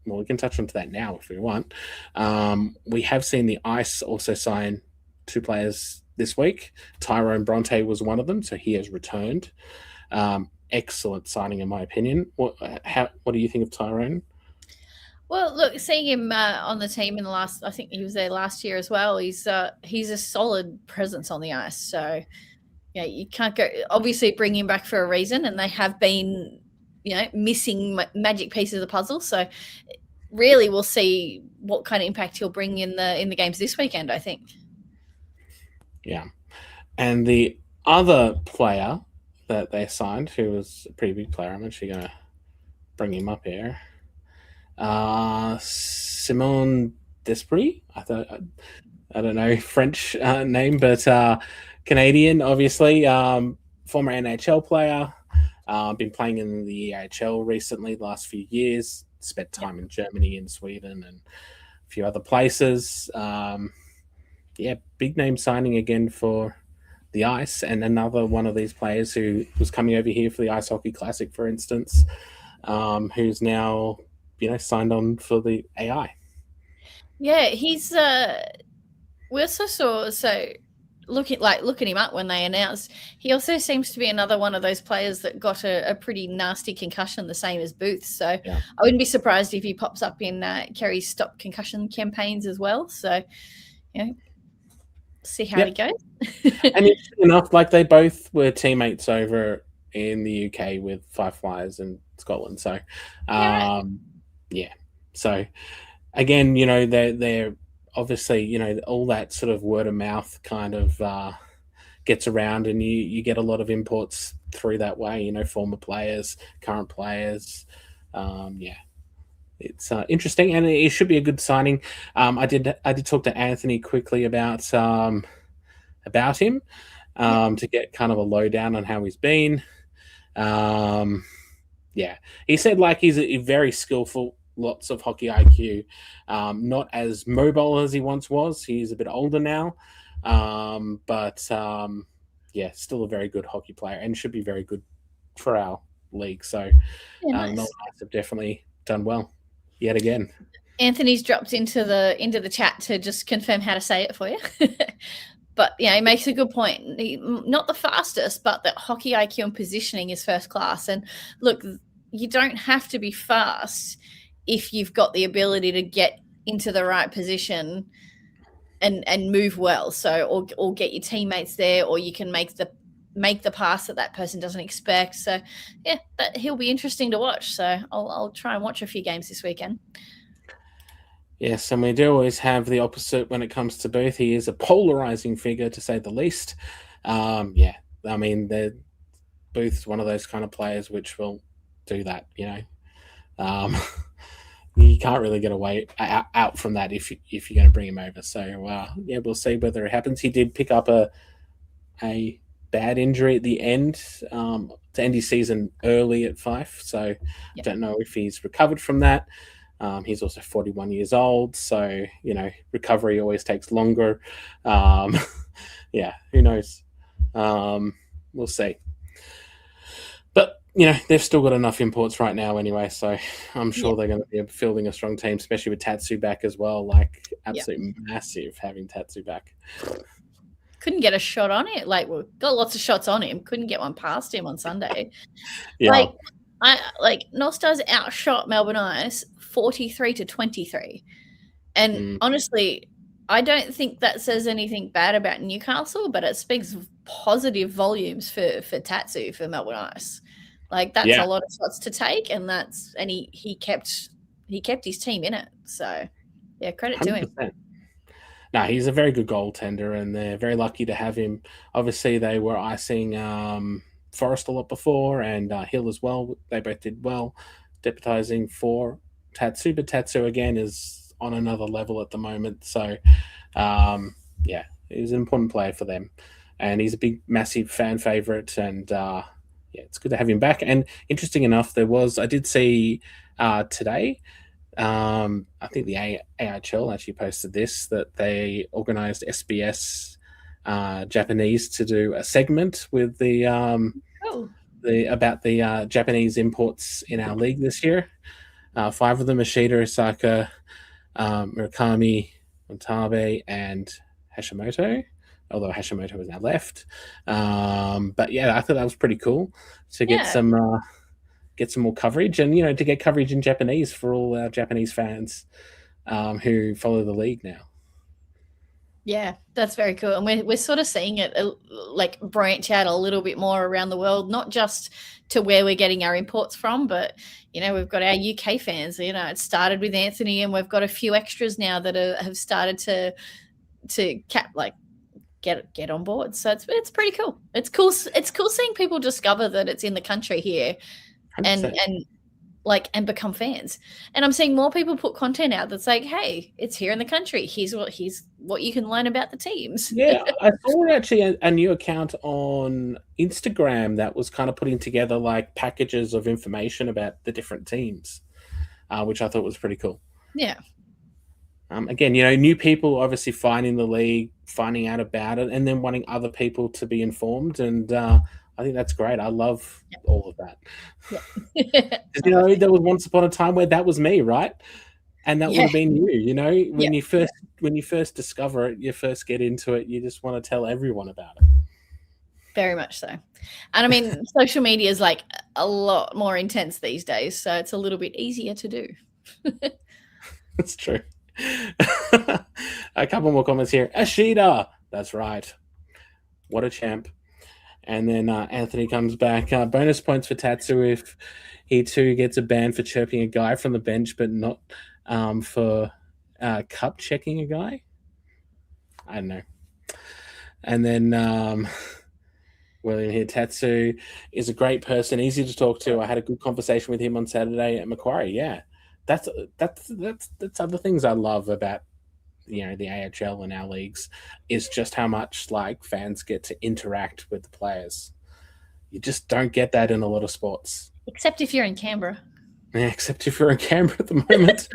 Well, we can touch onto that now if we want. We have seen the Ice also sign 2 players this week. Tyrone Bronte was one of them, so he has returned. Excellent signing, in my opinion. What do you think of Tyrone? Well, look, seeing him on the team in the last, I think he was there last year as well. He's a solid presence on the ice. So, you can't go. Obviously, bring him back for a reason, and they have been, missing magic pieces of the puzzle. So, really, we'll see what kind of impact he'll bring in the games this weekend, I think. Yeah, and the other player that they signed, who was a pretty big player, I'm actually going to bring him up here. Simon Desprez. I don't know French name, but Canadian, obviously. Former NHL player. Been playing in the AIHL recently, the last few years. Spent time in Germany and Sweden and a few other places. Big name signing again for the Ice, and another one of these players who was coming over here for the Ice Hockey Classic, for instance, who's now signed on for the AI. Yeah, he's. We also saw looking him up when they announced, he also seems to be another one of those players that got a pretty nasty concussion, the same as Booth. So Yeah. I wouldn't be surprised if he pops up in Kerry's stop concussion campaigns as well. So, see how he goes. And interesting enough, like they both were teammates over in the UK with Five Flyers and Scotland. So, yeah. So, again, they're obviously, all that sort of word of mouth kind of gets around, and you get a lot of imports through that way. Former players, current players. It's interesting, and it should be a good signing. I did talk to Anthony quickly about him to get kind of a lowdown on how he's been. He said he's a very skillful, lots of hockey IQ, not as mobile as he once was. He's a bit older now, but still a very good hockey player and should be very good for our league. So nice. Melbourne Knights have definitely done well yet again. Anthony's dropped into the chat to just confirm how to say it for you. But he makes a good point. Not the fastest, but that hockey IQ and positioning is first class. And look, you don't have to be fast if you've got the ability to get into the right position and move well. So or get your teammates there, or you can make the pass that person doesn't expect. So but he'll be interesting to watch. So I'll try and watch a few games this weekend. Yes, and we do always have the opposite when it comes to Booth. He is a polarizing figure, to say the least. I mean, Booth's one of those kind of players which will do that, you can't really get away out from that if you're going to bring him over. So, we'll see whether it happens. He did pick up a bad injury at the end to end his season early at Fife. So I don't know if he's recovered from that. He's also 41 years old, so recovery always takes longer. Who knows? We'll see. But they've still got enough imports right now anyway, so I'm sure they're going to be fielding a strong team, especially with Tatsu back as well. Absolutely massive having Tatsu back. Couldn't get a shot on it. Got lots of shots on him. Couldn't get one past him on Sunday. North Stars outshot Melbourne Ice 43-23. And honestly, I don't think that says anything bad about Newcastle, but it speaks positive volumes for Tatsu for Melbourne Ice. That's a lot of shots to take, and he kept his team in it. So credit 100%. To him. No, he's a very good goaltender, and they're very lucky to have him. Obviously, they were icing Forrest a lot before, and Hill as well. They both did well, deputizing for Tatsu, but Tatsu again is on another level at the moment. So, he's an important player for them, and he's a big, massive fan favorite. And it's good to have him back. And interesting enough, I did see today. I think the AIHL actually posted this, that they organized SBS Japanese to do a segment with about the Japanese imports in our league this year. 5 of them: Ishida, Osaka, Murakami, Montabe, and Hashimoto. Although Hashimoto has now left, but I thought that was pretty cool to get some more coverage, and to get coverage in Japanese for all our Japanese fans who follow the league now. Yeah, that's very cool. And we're sort of seeing it branch out a little bit more around the world, not just to where we're getting our imports from, but, we've got our UK fans. It started with Anthony, and we've got a few extras now that have started to get on board. So it's pretty cool. It's cool seeing people discover that it's in the country here 100%. and become fans. And I'm seeing more people put content out that's like, hey, it's here in the country. Here's what you can learn about the teams. Yeah, I saw actually a new account on Instagram that was kind of putting together packages of information about the different teams, which I thought was pretty cool. Yeah. Again, new people obviously finding the league, finding out about it, and then wanting other people to be informed. And I think that's great. I love all of that. Yeah. There was once upon a time where that was me, right? And that would Yeah, have been you know, yeah, when you first discover it, you first get into it, you just want to tell everyone about it. very much so. And I mean, social media is like a lot more intense these days, so it's a little bit easier to do. That's true. A couple more comments here. Ashida, that's right. What a champ. And then Anthony comes back. Bonus points for Tatsu if he too gets a ban for chirping a guy from the bench, but not for cup checking a guy. I don't know. And then William here, Tatsu is a great person, easy to talk to. I had a good conversation with him on Saturday at Macquarie. Yeah, that's other things I love about the AHL and our leagues is just how much like fans get to interact with the players. You just don't get that in a lot of sports. Except if you're in Canberra. Yeah, except if you're in Canberra at the moment.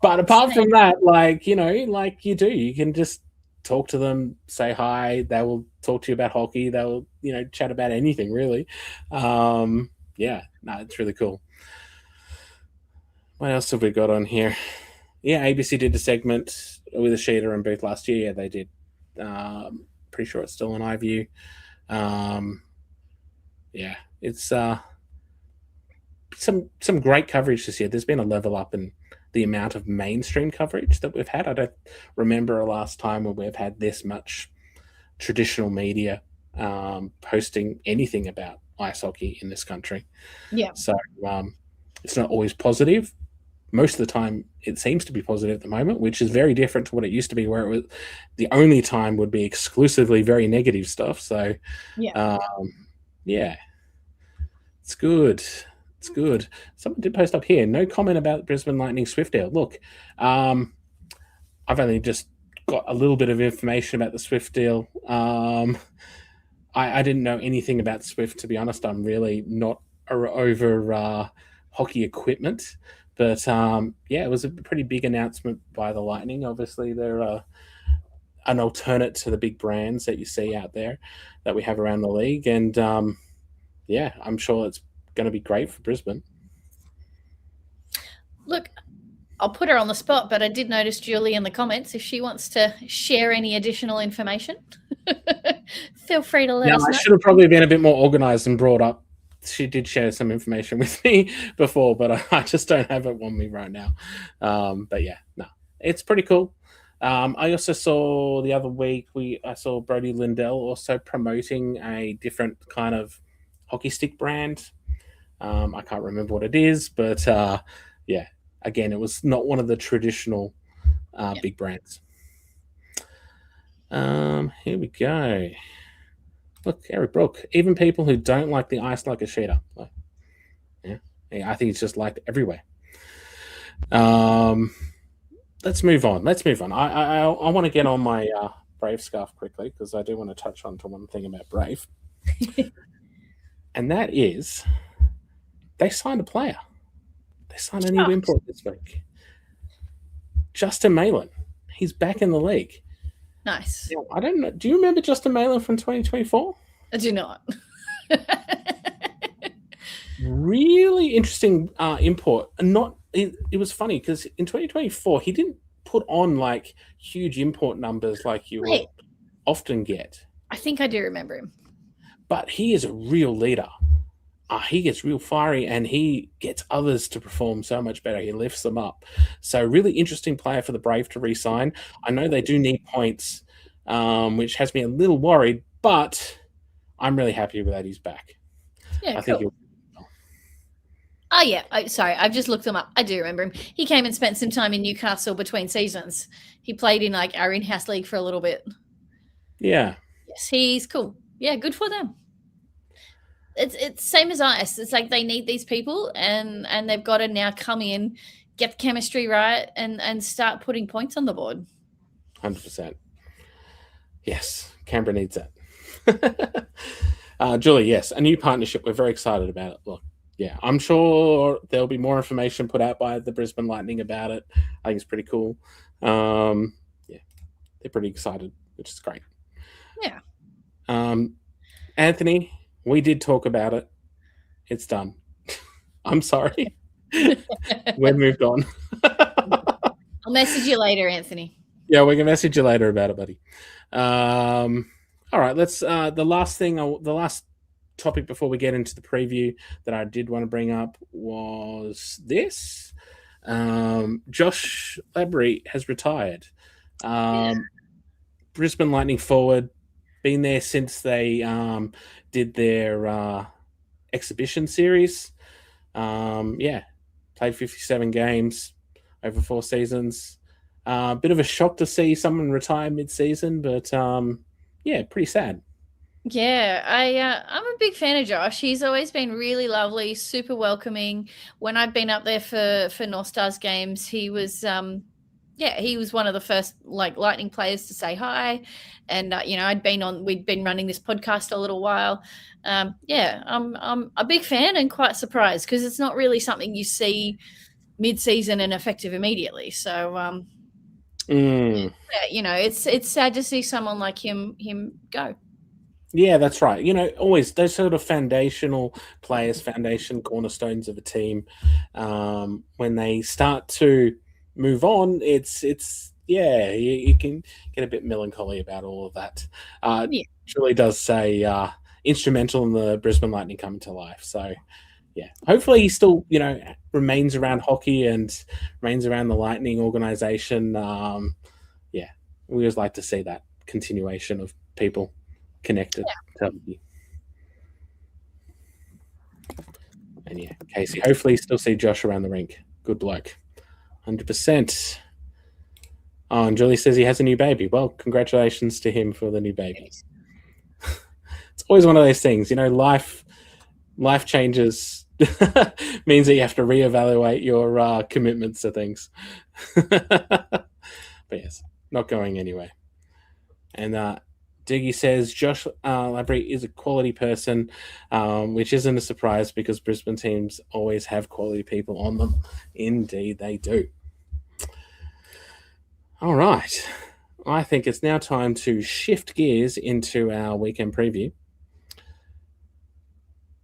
But apart from that, like you do, you can just talk to them, say hi. They will talk to you about hockey. They will, chat about anything really. Yeah, no, it's really cool. What else have we got on here? Yeah, ABC did a segment with Ashida and Booth last year. Yeah, they did. Pretty sure it's still on iView. Yeah, it's some great coverage this year. There's been a level up in the amount of mainstream coverage that we've had. I don't remember a last time when we've had this much traditional media posting anything about ice hockey in this country. Yeah. So it's not always positive. Most of the time, it seems to be positive at the moment, which is very different to what it used to be, where it was the only time would be exclusively very negative stuff. So, yeah, it's good. It's good. Someone did post up here. No comment about Brisbane Lightning Swiftair. Look, I've only just got a little bit of information about the Swift deal. I didn't know anything about Swift, to be honest. I'm really not over hockey equipment. But yeah, it was a pretty big announcement by the Lightning. Obviously, they're an alternate to the big brands that you see out there that we have around the league. And yeah, I'm sure it's going to be great for Brisbane. Look, I'll put her on the spot, but I did notice Julie in the comments. If she wants to share any additional information, feel free to let us know. I should have probably been a bit more organized and brought up. She did share some information with me before, but I just don't have it on me right now. But yeah, no, it's pretty cool. I also saw the other week, I saw Brody Lindell also promoting a different kind of hockey stick brand. I can't remember what it is, but yeah, again, it was not one of the traditional big brands. Here we go. Look, Eric Brook. Even people who don't like the ice like Ashida. Yeah, I think it's just liked everywhere. Let's move on. I want to get on my Brave scarf quickly because I do want to touch on to one thing about Brave. And that is they signed a player. They signed a new import this week. Justin Malin. He's back in the league. Nice. Now, I don't know. Do you remember Justin Malin from 2024? I do not. Really interesting import. And it was funny because in 2024 he didn't put on like huge import numbers like you would often get. I think I do remember him. But he is a real leader. He gets real fiery and he gets others to perform so much better. He lifts them up. So really interesting player for the Brave to re-sign. I know they do need points, which has me a little worried, but I'm really happy with that he's back. Yeah, cool. Oh, yeah. Sorry, I've just looked him up. I do remember him. He came and spent some time in Newcastle between seasons. He played in like our in-house league for a little bit. Yeah. Yes, he's cool. Yeah, good for them. It's same as ice. It's like they need these people and they've got to now come in, get the chemistry right and start putting points on the board. 100%. Yes, Canberra needs that. Julie, yes, a new partnership. We're very excited about it. Look, yeah, I'm sure there'll be more information put out by the Brisbane Lightning about it. I think it's pretty cool. Yeah, they're pretty excited, which is great. Yeah. Anthony, we did talk about it. It's done. I'm sorry. We've moved on. I'll message you later, Anthony. Yeah, we can message you later about it, buddy. All right, let's. The last topic before we get into the preview that I did want to bring up was this. Josh Labrie has retired. Brisbane Lightning forward, been there since they did their exhibition series. Played 57 games over 4 seasons. Bit of a shock to see someone retire mid-season, but pretty sad. Yeah, I'm a big fan of Josh. He's always been really lovely, super welcoming. When I've been up there for North Stars games, he was he was one of the first Lightning players to say hi, and we'd been running this podcast a little while. I'm a big fan and quite surprised because it's not really something you see mid-season and effective immediately. So it's sad to see someone like him go. Yeah, that's right. Always those sort of foundational players, foundation cornerstones of a team, when they start to move on, you can get a bit melancholy about all of that. It really does say instrumental in the Brisbane Lightning coming to life. So, yeah, hopefully he still, remains around hockey and remains around the Lightning organization. We always like to see that continuation of people connected to hockey. And Casey, hopefully you still see Josh around the rink. Good bloke. 100%. Oh, and Julie says he has a new baby. Well, congratulations to him for the new baby. It's always one of those things, life changes means that you have to reevaluate your commitments to things. But yes, not going anywhere. And Diggy says Josh Labrie is a quality person, which isn't a surprise because Brisbane teams always have quality people on them. Indeed, they do. All right. I think it's now time to shift gears into our weekend preview.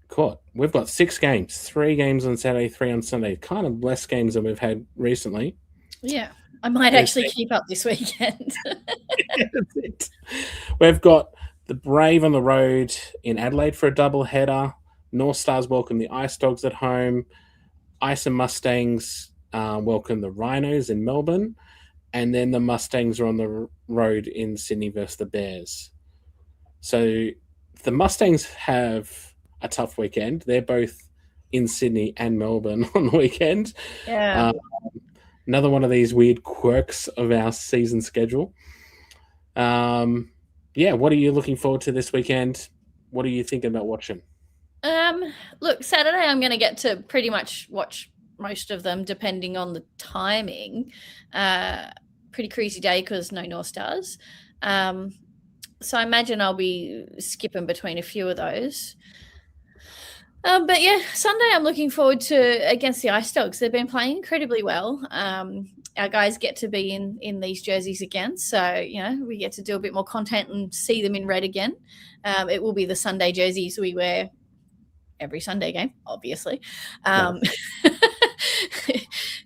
Cool. We've got 6 games, 3 games on Saturday, 3 on Sunday. Kind of less games than we've had recently. Yeah. I might actually keep up this weekend. That's it. We've got the Brave on the road in Adelaide for a double header. North Stars welcome the Ice Dogs at home. Ice and Mustangs welcome the Rhinos in Melbourne. And then the Mustangs are on the road in Sydney versus the Bears. So the Mustangs have a tough weekend. They're both in Sydney and Melbourne on the weekend. Yeah. Another one of these weird quirks of our season schedule. What are you looking forward to this weekend? What are you thinking about watching? Look, Saturday I'm going to get to pretty much watch most of them depending on the timing. Pretty crazy day because no North Stars. So I imagine I'll be skipping between a few of those. But yeah, Sunday I'm looking forward to against the Ice Dogs. They've been playing incredibly well. Our guys get to be in these jerseys again. So, we get to do a bit more content and see them in red again. It will be the Sunday jerseys we wear every Sunday game, obviously.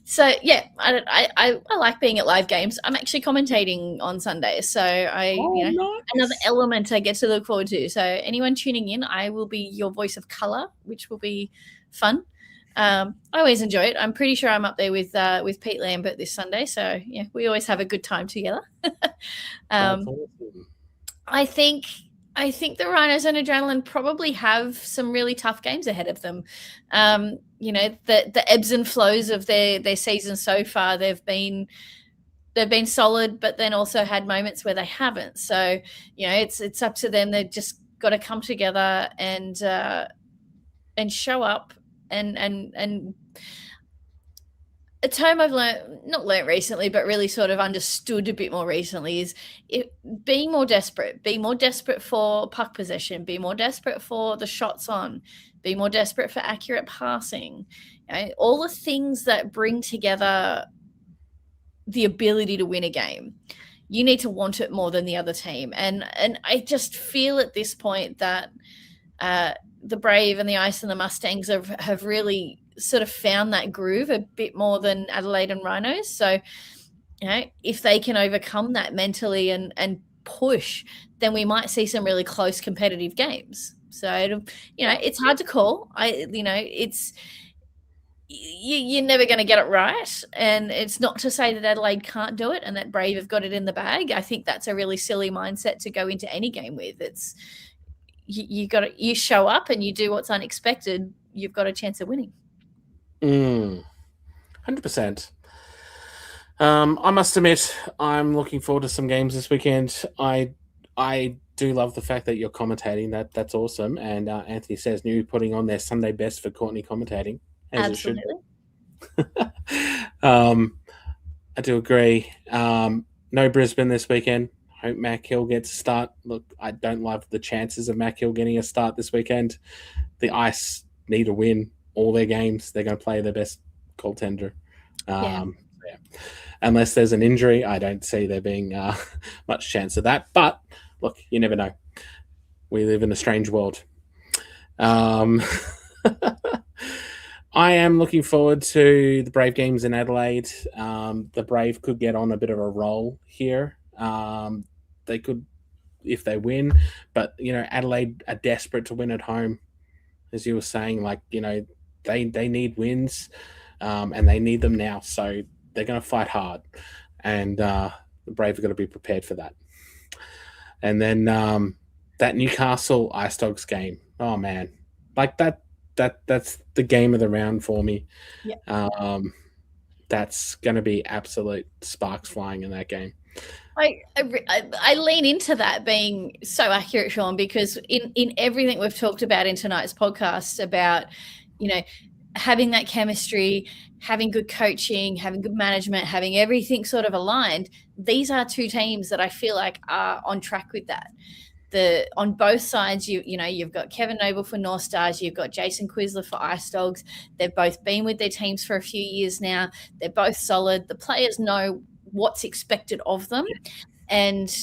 So yeah, I like being at live games. I'm actually commentating on Sunday, so nice. Another element I get to look forward to. So anyone tuning in, I will be your voice of color, which will be fun. I always enjoy it. I'm pretty sure I'm up there with Pete Lambert this Sunday. So yeah, we always have a good time together. That's awesome. I think the Rhinos and Adrenaline probably have some really tough games ahead of them. The ebbs and flows of their season so far, they've been solid, but then also had moments where they haven't. So, it's up to them. They've just got to come together and show up and a term I've not learned recently, but really sort of understood a bit more recently is being more desperate. Be more desperate for puck possession. Be more desperate for the shots on. Be more desperate for accurate passing. All the things that bring together the ability to win a game. You need to want it more than the other team. And I just feel at this point that the Brave and the Ice and the Mustangs have really sort of found that groove a bit more than Adelaide and Rhinos. So, if they can overcome that mentally and push, then we might see some really close competitive games. So, it's hard to call. It's you're never going to get it right, and it's not to say that Adelaide can't do it and that Brave have got it in the bag. I think that's a really silly mindset to go into any game with. It's you show up and you do what's unexpected, you've got a chance of winning. 100%. I must admit, I'm looking forward to some games this weekend. I do love the fact that you're commentating. That's awesome. And Anthony says new putting on their Sunday best for Courtney commentating, as Absolutely. It should. I do agree. No Brisbane this weekend. Hope Mac Hill gets a start. Look, I don't love the chances of Mac Hill getting a start this weekend. The Ice need to win all their games. They're going to play their best goaltender. Yeah. Unless there's an injury, I don't see there being much chance of that. But look, you never know. We live in a strange world. I am looking forward to the Brave games in Adelaide. The Brave could get on a bit of a roll here. They could, if they win, but Adelaide are desperate to win at home, as you were saying. They need wins, and they need them now. So they're going to fight hard, and the Brave are going to be prepared for that. And then that Newcastle Ice Dogs game. Oh man, that's the game of the round for me. Yeah. That's going to be absolute sparks flying in that game. I lean into that being so accurate, Sean, because in everything we've talked about in tonight's podcast about, having that chemistry, having good coaching, having good management, having everything sort of aligned, these are two teams that I feel like are on track with that. On both sides, you've got Kevin Noble for North Stars, you've got Jason Quisler for Ice Dogs. They've both been with their teams for a few years now. They're both solid. The players know what's expected of them, and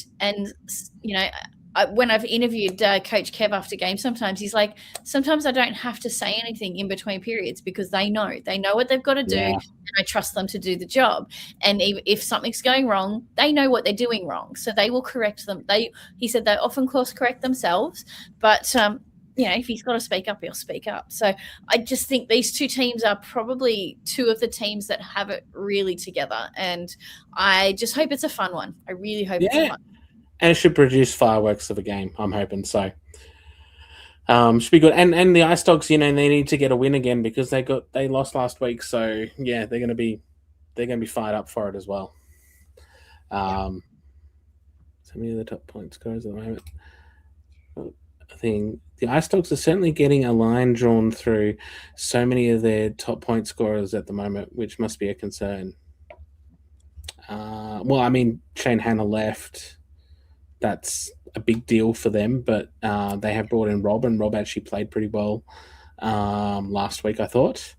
when I've interviewed Coach Kev after games, sometimes he's like, sometimes I don't have to say anything in between periods because they know what they've got to do, and I trust them to do the job. And if something's going wrong, they know what they're doing wrong, so they will correct them. He said they often course correct themselves, but if he's got to speak up, he'll speak up. So I just think these two teams are probably two of the teams that have it really together, and I just hope it's a fun one. I really hope it's a fun one. And it should produce fireworks of a game, I'm hoping. So should be good. And the Ice Dogs, they need to get a win again because they lost last week. So yeah, they're gonna be fired up for it as well. So many of the top point scorers at the moment. I think the Ice Dogs are certainly getting a line drawn through so many of their top point scorers at the moment, which must be a concern. Shane Hanna left. That's a big deal for them, but they have brought in Rob, and Rob actually played pretty well last week, I thought,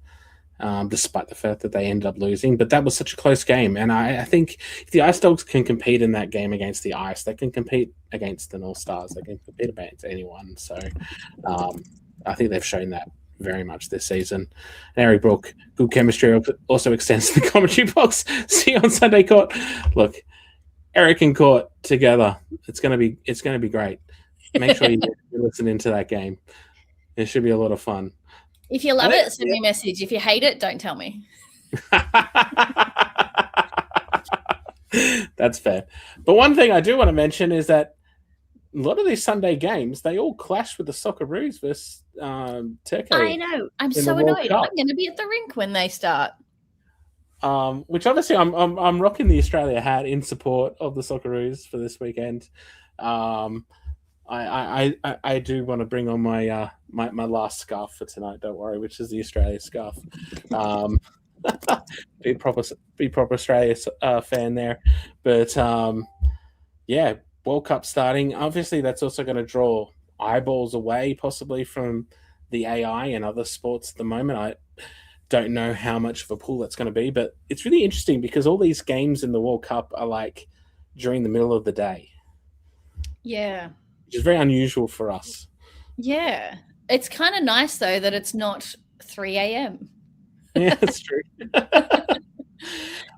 despite the fact that they ended up losing. But that was such a close game, and I think if the Ice Dogs can compete in that game against the Ice, they can compete against the North Stars. They can compete against anyone. So I think they've shown that very much this season. And Eric Brook, good chemistry also extends to the commentary box. See you on Sunday, Court. Look, Eric and Court together. It's gonna be great. Make sure you listen into that game. It should be a lot of fun. If you love it, send me a message. If you hate it, don't tell me. That's fair. But one thing I do want to mention is that a lot of these Sunday games, they all clash with the Socceroos versus Turkey. I know. I'm so annoyed. I'm going to be at the rink when they start. Which obviously I'm rocking the Australia hat in support of the Socceroos for this weekend. I do want to bring on my my last scarf for tonight. Don't worry, which is the Australia scarf. Be proper Australia fan there, but yeah, World Cup starting. Obviously, that's also going to draw eyeballs away, possibly from the AI and other sports at the moment. I don't know how much of a pool that's going to be, but it's really interesting because all these games in the World Cup are like during the middle of the day. Yeah. Which is very unusual for us. Yeah. It's kind of nice, though, that it's not 3 a.m. Yeah, that's true.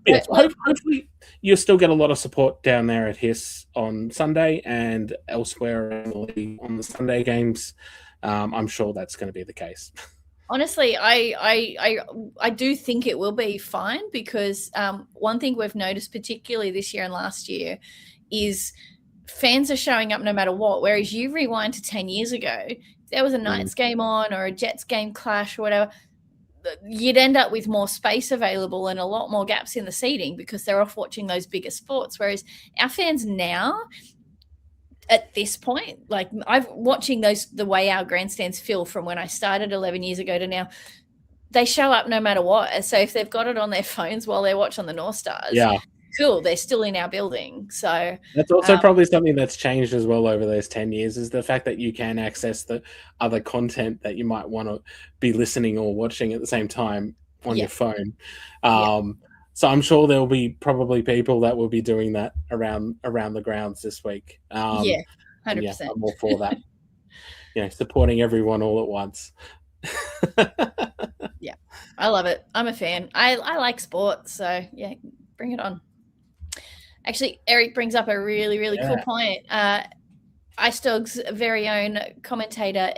Yes, hopefully you'll still get a lot of support down there at HIS on Sunday and elsewhere on the Sunday games. I'm sure that's going to be the case. Honestly, I do think it will be fine because one thing we've noticed, particularly this year and last year, is fans are showing up no matter what. Whereas you rewind to 10 years ago, if there was a Knights game on or a Jets game clash or whatever, you'd end up with more space available and a lot more gaps in the seating because they're off watching those bigger sports. Whereas our fans now, at this point, like I've watching the way our grandstands fill from when I started 11 years ago to now, they show up no matter what. So if they've got it on their phones while they're watching the North Stars, yeah, cool, they're still in our building. So that's also probably something that's changed as well over those 10 years is the fact that you can access the other content that you might want to be listening or watching at the same time on your phone. So I'm sure there'll be probably people that will be doing that around the grounds this week. 100%. Yeah, I'm all for that. Supporting everyone all at once. Yeah, I love it. I'm a fan. I like sports, so yeah, bring it on. Actually, Eric brings up a really, really cool point. Ice Dog's very own commentator,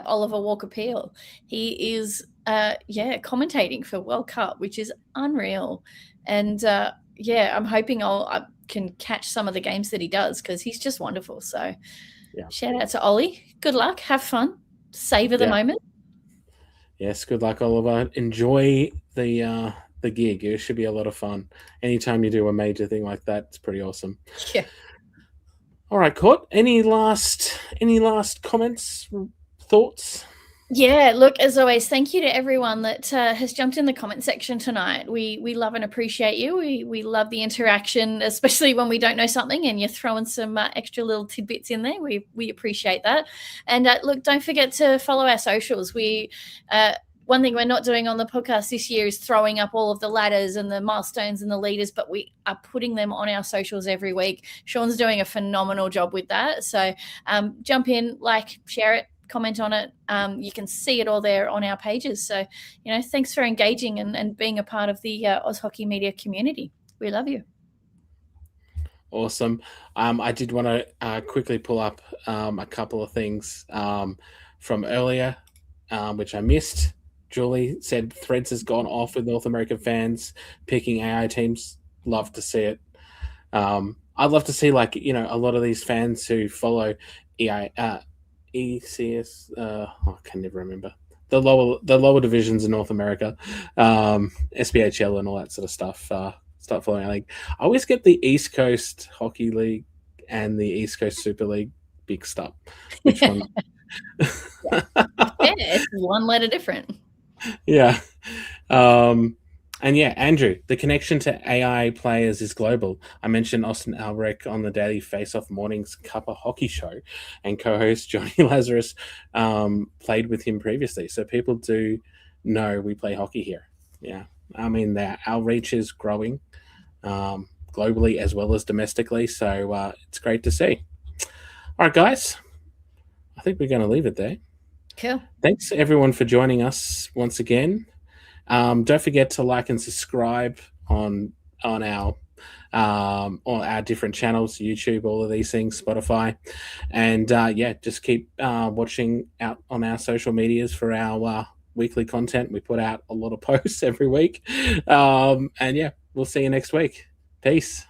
Oliver Walker-Peel. He is, commentating for World Cup, which is unreal. And I'm hoping I can catch some of the games that he does because he's just wonderful. So shout out to Ollie. Good luck. Have fun. Savor the moment. Yes, good luck, Oliver. Enjoy the gig. It should be a lot of fun. Anytime you do a major thing like that, it's pretty awesome. Yeah. All right, Court. Any last comments, thoughts? Yeah, look, as always, thank you to everyone that has jumped in the comment section tonight. We love and appreciate you. We love the interaction, especially when we don't know something and you're throwing some extra little tidbits in there. We appreciate that. And look, don't forget to follow our socials. One thing we're not doing on the podcast this year is throwing up all of the ladders and the milestones and the leaders, but we are putting them on our socials every week. Sean's doing a phenomenal job with that. So jump in, share it, comment on it. You can see it all there on our pages. So, thanks for engaging and being a part of the Oz Hockey Media community. We love you. Awesome. I did want to quickly pull up a couple of things from earlier, which I missed. Julie said Threads has gone off with North American fans picking AI teams. Love to see it. I'd love to see a lot of these fans who follow ECS. I can never remember the lower divisions in North America, SPHL and all that sort of stuff. Start following. I always get the East Coast Hockey League and the East Coast Super League mixed up. Which one? It's one letter different. Yeah. And yeah, Andrew, the connection to AI players is global. I mentioned Austin Albrecht on the Daily Face-Off Mornings Cuppa Hockey Show, and co-host Johnny Lazarus played with him previously. So people do know we play hockey here. Yeah. I mean, our reach is growing globally as well as domestically. So it's great to see. All right, guys. I think we're going to leave it there. Cool. Thanks, everyone, for joining us once again. Don't forget to like and subscribe on our different channels, YouTube, all of these things, Spotify, and just keep watching out on our social medias for our weekly content. We put out a lot of posts every week, and we'll see you next week. Peace.